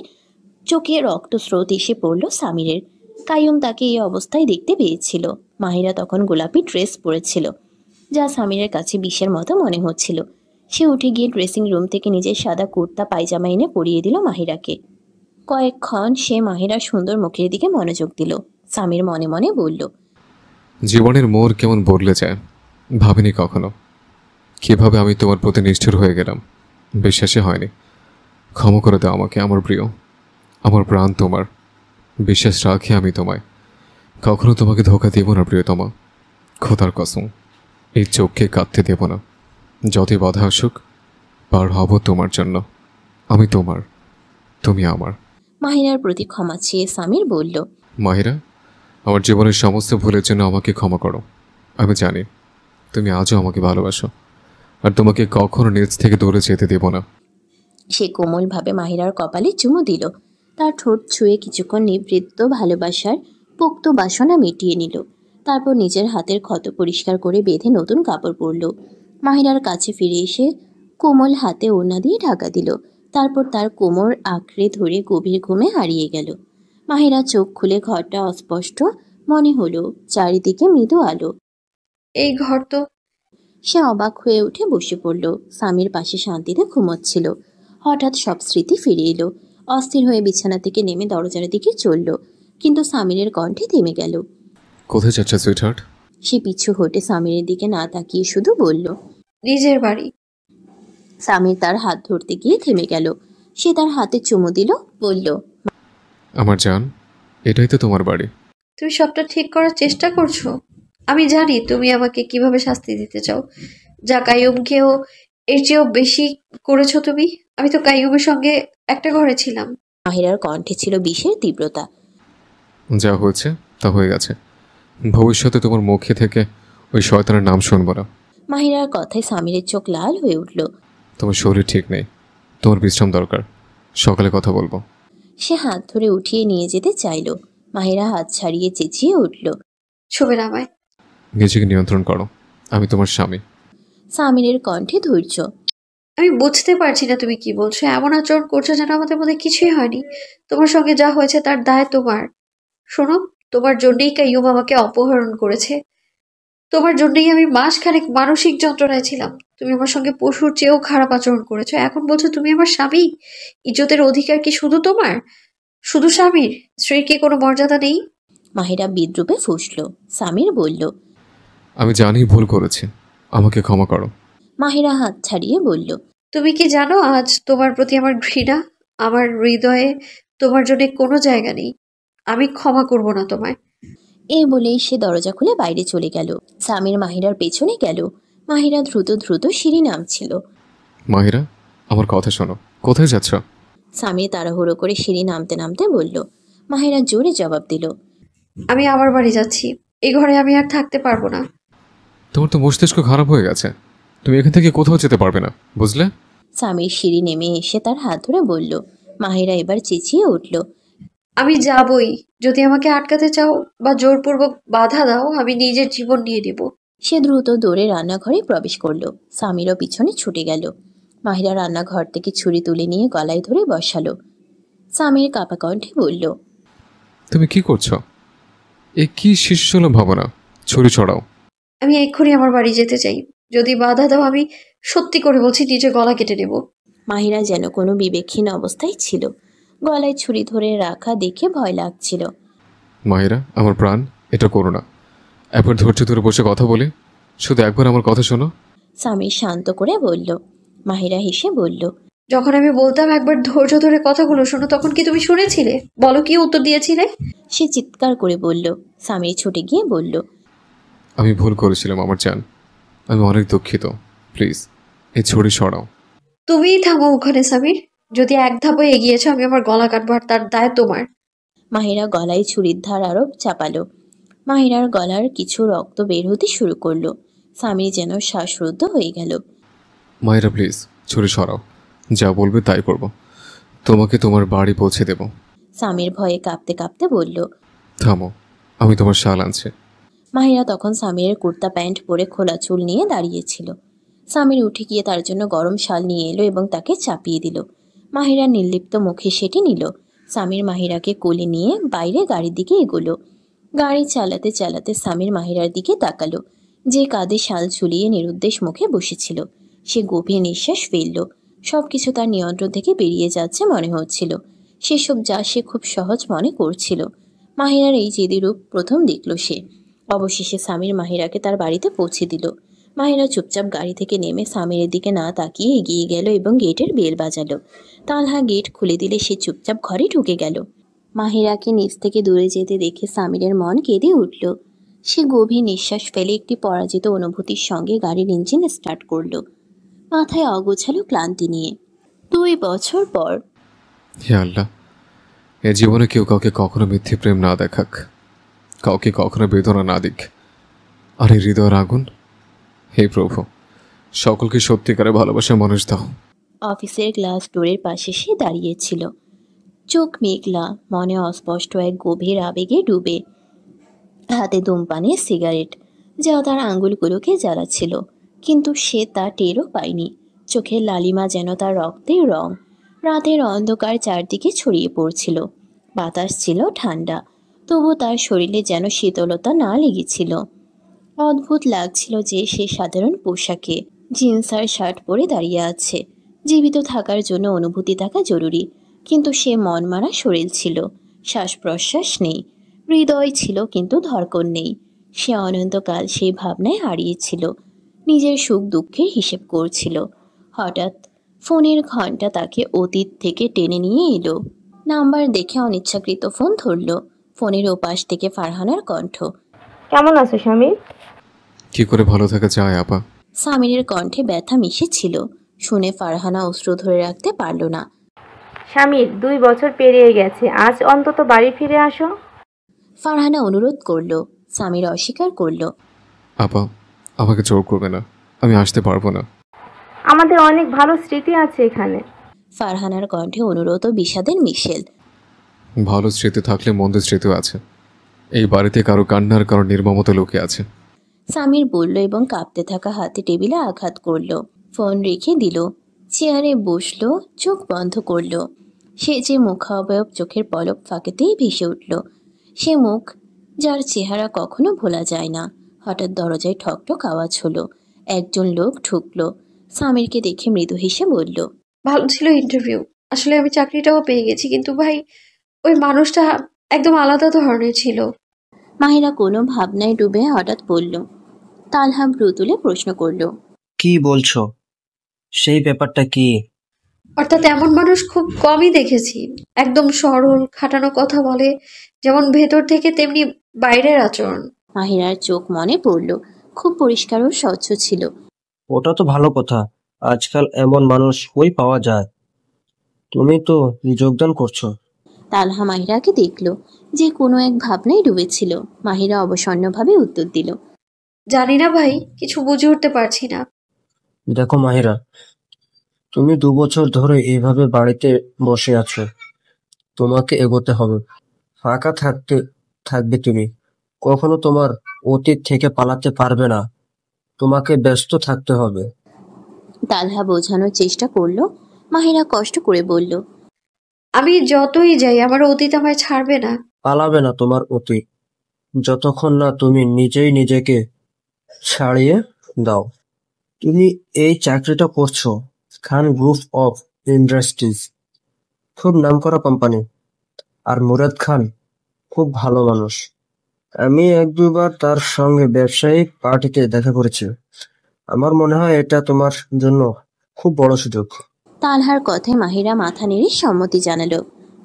চোখে রক্তস্রোত এসে পড়ল সামিরের। কাইয়ুম তাকে এই অবস্থায় দেখতে পেয়েছিল। মাহিরা তখন গোলাপি ড্রেস পরেছিল, যা সামিরের কাছে বিষের মতো মনে হচ্ছিল। সে উঠে গিয়ে ড্রেসিং রুম থেকে নিজের সাদা কুর্তা পায়জামা এনে পরিয়ে দিল মাহিরাকে। কয়েকক্ষণ সে মাহিরার সুন্দর মুখের দিকে মনোযোগ দিল। সামির মনে মনে বলল, জীবনের মোড় কেমন বদলে যায়, ভাবিনি কখনো। কিভাবে আমি তোমার প্রতি নিষ্ঠুর হয়ে গেলাম, বিশ্বাসই হয়নি। ক্ষমা করে দাও আমাকে আমার প্রিয়, আমার প্রাণ তোমার। বিশ্বাস রাখি আমি তোমায়, কখনো তোমাকে ধোকা দেব না প্রিয়তমা। খোদার কসম, এই চোখকে কাঁদতে দেব না। যতই বাধা আসুক, পার হব তোমার জন্য। আমি তোমার, তুমি আমার। মাহিরার প্রতি ক্ষমা চেয়ে সামির বলল, মাহিরা, আমার জীবনের সমস্ত ভুলের জন্য আমাকে ক্ষমা করো। আমি জানি তুমি আজও আমাকে ভালোবাসো, আর তোমাকে কখনো নিজ থেকে দূরে যেতে দেব না। সে কোমলভাবে মাহিরার কপালে চুমু দিল। তার ঠোঁট ছুঁয়ে কিছুক্ষণ নিবৃত্ত ভালোবাসার পোক্ত বাসনা মিটিয়ে নিল। তারপর নিজের হাতের ক্ষত পরিষ্কার করে বেঁধে নতুন কাপড় পরল। মাহিরার কাছে ফিরে এসে কোমল হাতে ওড়না দিয়ে ঢাকা দিল। তারপর তার কোমর আঁকড়ে ধরে গভীর ঘুমে হারিয়ে গেল। মাহিরা চোখ খুলে ঘরটা অস্পষ্ট মনে হলো, চারিদিকে মৃদু আলো। এই ঘর তো। সে অবাক হয়ে উঠে বসে পড়ল। স্বামীর পাশে শান্তিতে ঘুমোচ্ছিল। হঠাৎ সব স্মৃতি ফিরে এলো। অস্থির হয়ে বিছানা থেকে নেমে দরজার দিকে চলল, কিন্তু সামিরের কণ্ঠে থেমে গেল। কোথায় যাচ্ছে সুইটহার্ট? সে পিছু হটে সামিরের দিকে না তাকিয়ে শুধু বলল, নিজের বাড়ি। সামির তার হাত ধরতে গিয়ে থেমে গেল। সে তার হাতে চুমু দিল, বলল, আমার জান, এটাই তো তোমার বাড়ি। তুমি সবটা ঠিক করার চেষ্টা করছো। আমি জানি তুমি আমাকে কিভাবে শাস্তি দিতে চাও। যা কাইয়ুমকেও এর চেয়েও বেশি করেছো তুমি। আমি তো কাইয়ুমের সঙ্গে একটা ঘরে ছিলাম। মাহিরার কণ্ঠে ছিল বিষের তীব্রতা। যা হয়েছে তা হয়ে গেছে, ভবিষ্যতে তোমার মুখে থেকে ওই শয়তানের নাম শুনবো না। মাহিরার কথায় সামিরের চোখ লাল হয়ে উঠল। তোমার শরীর ঠিক নেই, তোমার বিশ্রাম দরকার, সকালে কথা বলবো। সে হাত ধরে উঠিয়ে নিয়ে যেতে চাইল। মাহিরা হাত ছাড়িয়ে চেঁচিয়ে উঠল। ছবে না আমায়। নিজেকে নিয়ন্ত্রণ করো, আমি তোমার স্বামী। সামিরের কণ্ঠে ধৈর্য। আমি বুঝতে পারছি না তুমি কি বলছো। এমন আচরণ করছো যেন আমাদের মধ্যে কিছুই হয়নি। তোমার সঙ্গে যা হয়েছে তার দায় তোমার। শোনো, তোমার জন্যই কাইয়ুম আমাকে অপহরণ করেছে। তোমার জন্যই আমি মাসখানেক মানসিক যন্ত্রণায় ছিলাম। তুমি আমার সঙ্গে পশুর চেয়েও খারাপ আচরণ করেছো। এখন বলছো তুমি আমার স্বামী। ইজ্জতের অধিকার কি শুধু তোমার? শুধু স্বামীর? স্ত্রীর কি কোনো মর্যাদা নেই? মাহিরা বিদ্রুপে ফুঁসল। সামির বলল। আমি জানি ভুল করেছি, আমাকে ক্ষমা করো। মাহিরা হাত ছাড়িয়ে বলল। তুমি কি জানো আজ তোমার প্রতি আমার ঘৃণা? আমার হৃদয়ে তোমার জন্য কোনো জায়গা নেই। আমি ক্ষমা করব না তোমায়। এই বলেই সে দরজা খুলে বাইরে চলে গেল। সামির মাহিরার পেছনে গেল। মাহিরা দ্রুত দ্রুত সিঁড়ি নামছিল। মাহিরা, আমার কথা শোনো, কোথায় যাচ্ছ? সামির তাড়াহুড়ো করে সিঁড়ি নামতে নামতে বলল। মাহিরা জোরে জবাব দিল। আমি আমার বাড়ি যাচ্ছি। এই ঘরে আমি আর থাকতে পারবো না। তোমার তো মস্তিষ্ক খারাপ হয়ে গেছে, তুমি এখান থেকে কোথাও যেতে পারবে না, বুঝলে? সামির সিঁড়ি নেমে এসে তার হাত ধরে বলল। মাহিরা এবার চেঁচিয়ে উঠল। আমি যাবই। যদি আমাকে আটকাতে চাও বা জোরপূর্বক বাধা দাও, আমি নিজের জীবন নিয়ে নেব। সে দ্রুত দৌড়ে রান্নাঘরে প্রবেশ করলো। সামিরও পিছনে ছুটে গেল। মাহিরা রান্নাঘর থেকে ছুরি তুলে নিয়ে গলায় ধরে বসালো। সামির কাঁপা কণ্ঠে বলল। তুমি কি করছো? এ কি শিশুসুলভ ভাবনা? ছুরি ছড়াও। আমি এক্ষুনি আমার বাড়ি যেতে চাই। যদি বাধা দাও, আমি সত্যি করে বলছি নিজে গলা কেটে নেব। মাহিরা যেন কোনো বিবেকহীন অবস্থায় ছিল। গলায় ছুরি ধরে রাখা দেখে ভয় লাগছিল। মাহিরা, আমার প্রাণ, এটা করো না। একবার ধৈর্য ধরে বসে কথা বলি, শুধু একবার আমার কথা শোনো। সামির শান্ত করে বলল। মাহিরা হেসে বলল। যখন আমি বলতাম একবার ধৈর্য ধরে কথাগুলো শোনো, তখন কি তুমি শুনেছিলে? বলো, কি উত্তর দিয়েছিলে? সে চিৎকার করে বলল। সামির ছুটে গিয়ে বলল। আমি ভুল করেছিলাম আমার জান, আমি অনেক দুঃখিত। প্লিজ এই ছুরি সরাও। তুমিই থামো ওখানে সামির। যদি এক ধাপে এগিয়েছো, আমি আমার গলা কাটবো, আর তার দায় তোমার। মাহিরা গলায় ছুরির ধার আরো চাপালো। মাহিরার গলার কিছু রক্ত বের হতে শুরু করলো। সামির যেন শ্বাসরুদ্ধ হয়ে গেল। মাহিরা প্লিজ ছুরি সরাও, যা বলবে তাই করব। তোমাকে তোমার বাড়ি পৌঁছে দেব। সামির ভয়ে কাঁপতে কাঁপতে বলল। থামো, আমি তোমার শাল আনছি। মাহিরা তখন সামিরের কুর্তা প্যান্ট পরে খোলা চুল নিয়ে দাঁড়িয়েছিল। সামির উঠে গিয়ে তার জন্য গরম শাল নিয়ে এলো এবং তাকে চাপিয়ে দিল। মাহিরা নির্লিপ্ত মুখে সেটি নিল। সামির মাহিরাকে কোলে নিয়ে বাইরে গাড়ির দিকে এগোলো। গাড়ি চালাতে চালাতে সামির মাহিরার দিকে তাকালো, যে কাঁধে শাল ঝুলিয়ে নিরুদ্দেশ মুখে বসেছিল। সে গভীর নিঃশ্বাস ফেলল। সবকিছু তার নিয়ন্ত্রণ থেকে বেরিয়ে যাচ্ছে মনে হচ্ছিল। সেসব যা সে খুব সহজ মনে করছিল। মাহিরার এই জেদি রূপ প্রথম দেখল সে। অবশেষে সামির মাহিরাকে তার বাড়িতে পৌঁছে দিল। মাহিরা চুপচাপ গাড়ি থেকে নেমে সামিরের দিকে না তাকিয়ে এগিয়ে গেল এবং গেটের বেল বাজালো। তালহা গেট খুলে দিলে সে চুপচাপ ঘরে ঢুকে গেল। মাহিরাকে নিচ থেকে দূরে যেতে দেখে সামিরের মন কেঁদে উঠল। সে গভীর নিঃশ্বাস ফেলে একটি পরাজিত অনুভূতির সঙ্গে গাড়ির ইঞ্জিন স্টার্ট করলো। মাথায় অগোছালো ক্লান্তি নিয়ে। 2 বছর পর। হে আল্লাহ, এ জীবনে কেউ কাউকে কখনো মিথ্যে প্রেম না দেখাক, কাউকে কখনো বেদনা না দিক। আর এই হৃদয়ের আগুন, হে প্রভু, সকলকে সত্যিকারে ভালোবাসার মানুষ দাও। অফিসের গ্লাস ডোরের পাশে সে দাঁড়িয়েছিল। চোখ মেঘলা, মনে অস্পষ্ট এক গভীর আবেগে ডুবে। হাতে ধূমপানের সিগারেট, যা তার আঙুলগুলোকে জ্বালাচ্ছিল, কিন্তু সে তা টেরও পায়নি। চোখের লালিমা যেন তার রক্তের রং। রাতের অন্ধকার চারদিকে ছড়িয়ে পড়ছিল। বাতাস ছিল ঠান্ডা, তবু তার শরীরে যেন শীতলতা না লেগেছিল। অদ্ভুত লাগছিল যে সে সাধারণ পোশাকে জিন্স আর শার্ট পরে দাঁড়িয়ে আছে। জীবিত থাকার জন্য অনুভূতি থাকা জরুরি, কিন্তু সে মন মারা শরীর ছিল। শ্বাস প্রশ্বাস নেই, হৃদয় ছিল কিন্তু ধড়কন নেই। সে অনন্তকাল সেই ভাবনায় হারিয়েছিল, নিজের সুখ দুঃখের হিসেব করছিল। হঠাৎ ফোনের ঘন্টা তাকে অতীত থেকে টেনে নিয়ে এলো। নাম্বার দেখে অনিচ্ছাকৃত ফোন ধরল। ফোনের ওপাশ থেকে ফারহানার কণ্ঠ। কেমন আছো স্বামীর? কি করে ভালো থাকা যায় আপা? সামিরের কণ্ঠে ব্যথা মিশেছিল। শুনে ফারহানা অশ্রু ধরে রাখতে পারল না। স্বামীর 2 বছর পেরিয়ে গেছে, আজ অন্তত বাড়ি ফিরে আসো। ফারহানা অনুরোধ করলো। সামির অস্বীকার করলো। আপা, আমাকে জোর করবে না, আমি আসতে পারবো না। আমাদের অনেক ভালো স্মৃতি আছে এখানে। ফারহানার কণ্ঠে অনুরোধ ও বিষাদের মিশেল। ভালো স্মৃতি থাকলে মন্দ স্মৃতিও আছে। এই বাড়িতে কারো কান্নার কারো নির্মমতা লোকে আছে। সামির বলল এবং কাঁপতে থাকা হাতে টেবিলে আঘাত করলো। ফোন রেখে দিল, চেয়ারে বসলো, চোখ বন্ধ করলো। সে যে মুখাবয়ব চোখের পলক ফাঁকেতেই ভেসে উঠল, সে মুখ যার চেহারা কখনো ভোলা যায় না। হঠাৎ দরজায় ঠকঠক আওয়াজ হলো, একজন লোক ঢুকলো। সামিরকে দেখে মৃদু হেসে বলল, ভালো ছিল ইন্টারভিউ। আসলে আমি চাকরিটাও পেয়ে গেছি, কিন্তু ভাই ওই মানুষটা একদম আলাদা ধরনের ছিল। মাহিরা কোনো ভাবনায় ডুবে হঠাৎ বলল। তালহা ভ্রু তুলে প্রশ্ন করলো, কি বলছো? সেই ব্যাপারটা কি? অর্থাৎ এমন মানুষ খুব কমই দেখেছি। একদম সরল, খাটানো কথা বলে, যেমন ভেতর থেকে তেমনি বাইরের আচরণ। মাহিরার চোখ মনে পড়ল, খুব পরিষ্কার ও স্বচ্ছ ছিল। ওটা তো ভালো কথা, আজকাল এমন মানুষ পাওয়া যায়। তুমি তো যোগদান করছো। তালহা মাহিরাকে দেখল যে কোনো এক ভাবনায় ডুবেছিল। মাহিরা অবসন্নভাবে উত্তর দিল, জানি না ভাই, কিছু বুঝে উঠতে পারছি না। দেখো মাহিরা, তুমি 2 বছর ধরে এইভাবে বাড়িতে বসে আছো। তোমাকে এগোতে হবে। ফাঁকা থাকবে তুমি। কখনো তোমার অতীত থেকে পালাতে পারবে না। তোমাকে ব্যস্ত থাকতে হবে। তালহা বোঝানোর চেষ্টা করলো। মাহিরা কষ্ট করে বলল, আমি যতই যাই আমার অতীত আমায় ছাড়বে না। পালাবে না তোমার অতীত, যতক্ষণ না তুমি নিজেই নিজেকে ছাড়িয়ে দাও। তুমি এই চাকরিটা করছো খান গ্রুপ অফ ইন্ডাস্ট্রিজ, খুব নামকরা কোম্পানি। আর মুরাদ খান খুব ভালো মানুষ। আমি 1-2 বার তার সঙ্গে ব্যবসায়িক পার্টিতে দেখা করেছি। আমার মনে হয় এটা তোমার জন্য খুব বড় সুযোগ। তালহার কথায় মাহিরা মাথা নেড়ে সম্মতি জানালো।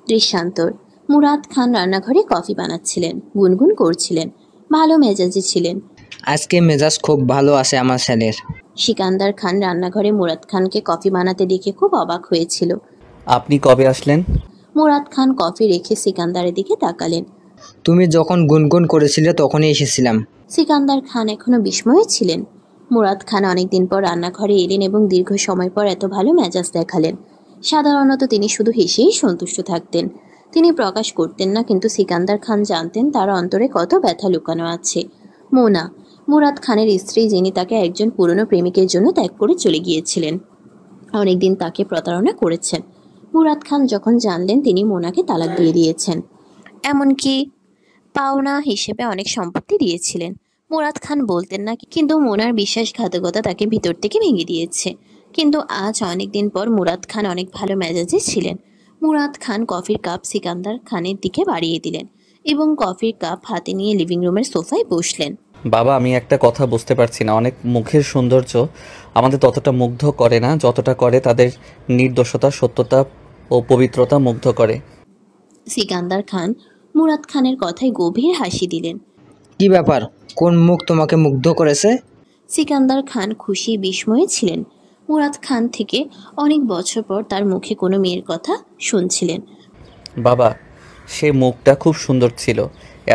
দৃশ্যান্তর, মুরাদ খান রান্নাঘরে কফি বানাচ্ছিলেন, গুনগুন করছিলেন, ভালো মেজাজে ছিলেন। আজকে মেজাজ খুব ভালো আছে আমার ছেলের। সিকান্দার খান রান্নাঘরে মুরাদ খানকে কফি বানাতে দেখে খুব অবাক হয়েছিল। আপনি কবে আসলেন? মুরাদ খান কফি রেখে সিকান্দারের দিকে তাকালেন। তুমি যখন গুনগুন করেছিলে তখনই এসেছিলাম। সিকান্দার খান এখনো বিস্ময়ে ছিলেন। মুরাদ খান অনেকদিন পর রান্নাঘরে এলেন এবং দীর্ঘ সময় পর এত ভালো মেজাজ দেখালেন। সাধারণত তিনি শুধু হেসেই সন্তুষ্ট থাকতেন, তিনি প্রকাশ করতেন না, কিন্তু সিকান্দার খান জানতেন তার অন্তরে কত ব্যথা লুকানো আছে। মোনা, মুরাদ খানের স্ত্রী, যিনি তাকে একজন পুরনো প্রেমিকের জন্য ত্যাগ করে চলে গিয়েছিলেন, অনেকদিন তাকে প্রতারণা করেছেন। মুরাদ খান যখন জানলেন তিনি মোনাকে তালাক দিয়ে দিয়েছেন, এমনকি পাওনা হিসেবে অনেক সম্পত্তি দিয়েছিলেন, মুরাদ খান বলতেন না, কিন্তু মোনার বিশ্বাসঘাতকতা তাকে ভিতর থেকে ভেঙে দিয়েছে। কিন্তু আজ অনেকদিন পর মুরাদ খান অনেক ভালো মেজাজে ছিলেন। মুরাদ খান কফির কাপ সিকান্দার খানের দিকে বাড়িয়ে দিলেন এবং কফির কাপ হাতে নিয়ে লিভিং রুমের সোফায় বসলেন। বাবা, আমি একটা কথা বুঝতে পারছি না। অনেক মুখের সৌন্দর্য আমাদের ততটা মুগ্ধ করে না যতটা করে তাদের নির্দোষতা, সত্যতা ও পবিত্রতা মুগ্ধ করে। সিকান্দার খান মুরাদ খানের কথায় গভীর হাসি দিলেন। কি ব্যাপার, কোন মুখ তোমাকে মুগ্ধ করেছে? সিকান্দার খান খুশি বিস্ময়ে ছিলেন। মুরাদ খান থেকে অনেক বছর পর তার মুখে কোনো মেয়ের কথা শুনছিলেন। বাবা, সে মুখটা খুব সুন্দর ছিল,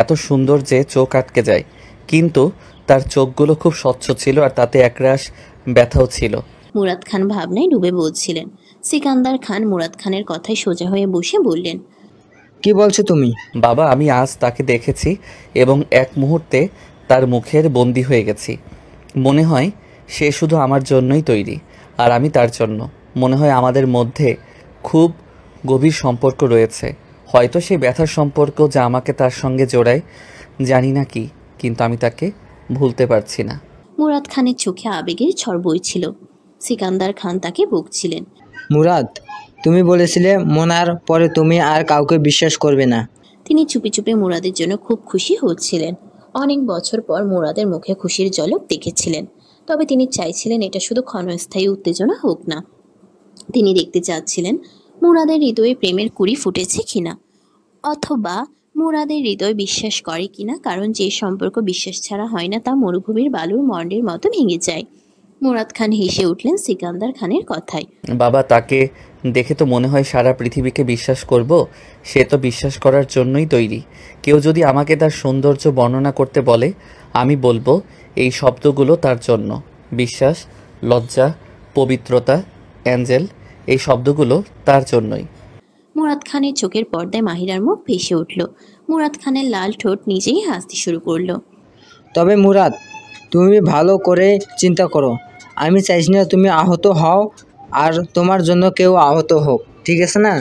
এত সুন্দর যে চোখ আটকে যায়, কিন্তু তার চোখগুলো খুব স্বচ্ছ ছিল আর তাতে একরাশ ব্যথাও ছিল। মুরাদ খান ভাবনায় ডুবে বলছিলেন। সিকান্দার খান মুরাদ খানের কথায় সোজা হয়ে বসে বললেন, কি বলছো তুমি? বাবা, আমি আজ তাকে দেখেছি এবং এক মুহূর্তে তার মুখের বন্দি হয়ে গেছি। মনে হয় সে শুধু আমার জন্যই তৈরি আর আমি তার জন্য। মনে হয় আমাদের মধ্যে খুব গভীর সম্পর্ক রয়েছে, হয়তো সেই ব্যথার সম্পর্ক যা আমাকে তার সঙ্গে জোড়ায়, জানি না কি, কিন্তু আমি তাকে ভুলতে পারছি না। মুরাদ খানের চোখে আবেগের ঝড় বইছিল। সিকান্দার খান তাকে বকছিলেন। মুরাদ, তুমি বলেছিলে মোনার পরে তুমি আর কাউকে বিশ্বাস করবে না। তিনি চুপি চুপি মুরাদের জন্য খুব খুশি হচ্ছিলেন। অনেক বছর পর মুরাদের মুখে খুশির ঝলক দেখেছিলেন, তবে তিনি চাইছিলেন এটা শুধু ক্ষণস্থায়ী উত্তেজনা হোক না। তিনি দেখতে চাচ্ছিলেন মুরাদের হৃদয়ে প্রেমের কুড়ি ফুটেছে কিনা, অথবা মুরাদের হৃদয় বিশ্বাস করে কিনা, কারণ যে সম্পর্ক বিশ্বাস ছাড়া হয় না তা মরুভূমির বালুর মন্ডের মতো ভেঙে যায়। মুরাদ খান হেসে উঠলেন সিকান্দার খানের কথায়। বাবা, তাকে দেখে তো মনে হয় সারা পৃথিবীকে বিশ্বাস করব। সে তো বিশ্বাস করার জন্যই তৈরি। কেউ যদি আমাকে তার সৌন্দর্য বর্ণনা করতে বলে, আমি বলবো এই শব্দগুলো তার জন্য। বিশ্বাস, লজ্জা, পবিত্রতা, অ্যাঞ্জেল, এই শব্দগুলো তার জন্যই। মুরাদ খানের চোখের পর্দায় মাহিরার মুখ ভেসে উঠল। মুরাদ খানের লাল ঠোঁট নিজেই হাসতে শুরু করলো। তবে মুরাদ, তুমি ভালো করে চিন্তা করো। আমি চাইছি না তুমি আহত হও, আর তোমার জন্য কেউ আহত হোক, ঠিক আছে না?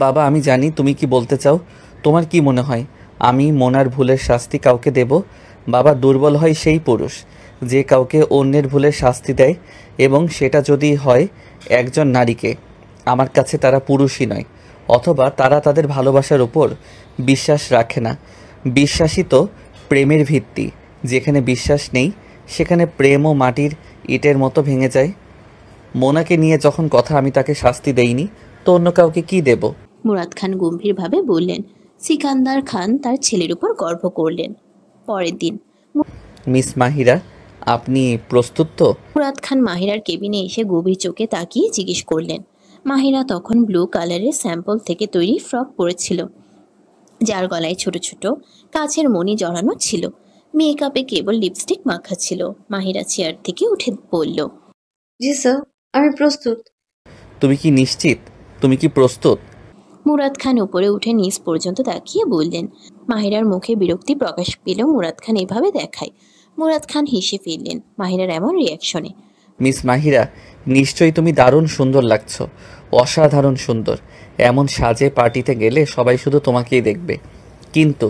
বাবা, আমি জানি তুমি কি বলতে চাও। তোমার কি মনে হয় আমি মোনার ভুলের শাস্তি কাউকে দেব? বাবা, দুর্বল হয় সেই পুরুষ যে কাউকে অন্যের ভুলের শাস্তি দেয়, এবং সেটা যদি হয় একজন নারীকে। আমার কাছে তারা পুরুষই নয়, অথবা তারা তাদের ভালোবাসার উপর বিশ্বাস রাখে না। বিশ্বাসই তো প্রেমের ভিত্তি। যেখানে বিশ্বাস নেই সেখানে প্রেমও মাটির ইটের মতো ভেঙে যায়। মোনাকে নিয়ে যখন কথা, আমি তাকে শাস্তি দেইনি তো অন্য কাউকে কি দেব? মুরাদ খান গম্ভীরভাবে বললেন। সিকান্দার খান তার ছেলের উপর গর্ব করলেন। পরের দিন মিস মাহিরা, আপনি প্রস্তুত তো? মুরাদ খান মাহিরার কেবিনে এসে গভীর চোখে তাকিয়ে জিজ্ঞেস করলেন। মাহিরা তখন ব্লু কালারের স্যাম্পল থেকে তৈরি ফ্রক পরেছিল, যার গলায় ছোট ছোট কাচের মণি জড়ানো ছিল। মেকআপে কেবল লিপস্টিক মাখা ছিল। মাহিরা চেয়ার থেকে উঠে বলল, জি স্যার, আমি প্রস্তুত। তুমি কি নিশ্চিত? তুমি কি প্রস্তুত? মুরাদ খান উপরে উঠে নিচ পর্যন্ত তাকিয়ে বললেন। মাহিরার মুখে বিরক্তি প্রকাশ পেল মুরাদ খান এভাবে দেখায়। মুরাদ খান হেসে ফেললেন মাহিরার এমন রিয়াকশনে। মিস মাহিরা, নিশ্চয়ই তুমি দারুণ সুন্দর লাগছো, অসাধারণ সুন্দর। এমন সাজে পার্টিতে গেলে সবাই শুধু তোমাকেই দেখবে। কিন্তু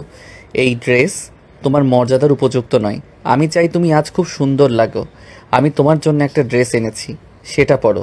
এই ড্রেস তোমার মর্যাদার উপযুক্ত নয়। আমি চাই তুমি আজ খুব সুন্দর লাগো। আমি তোমার জন্য একটা ড্রেস এনেছি, সেটা পরো।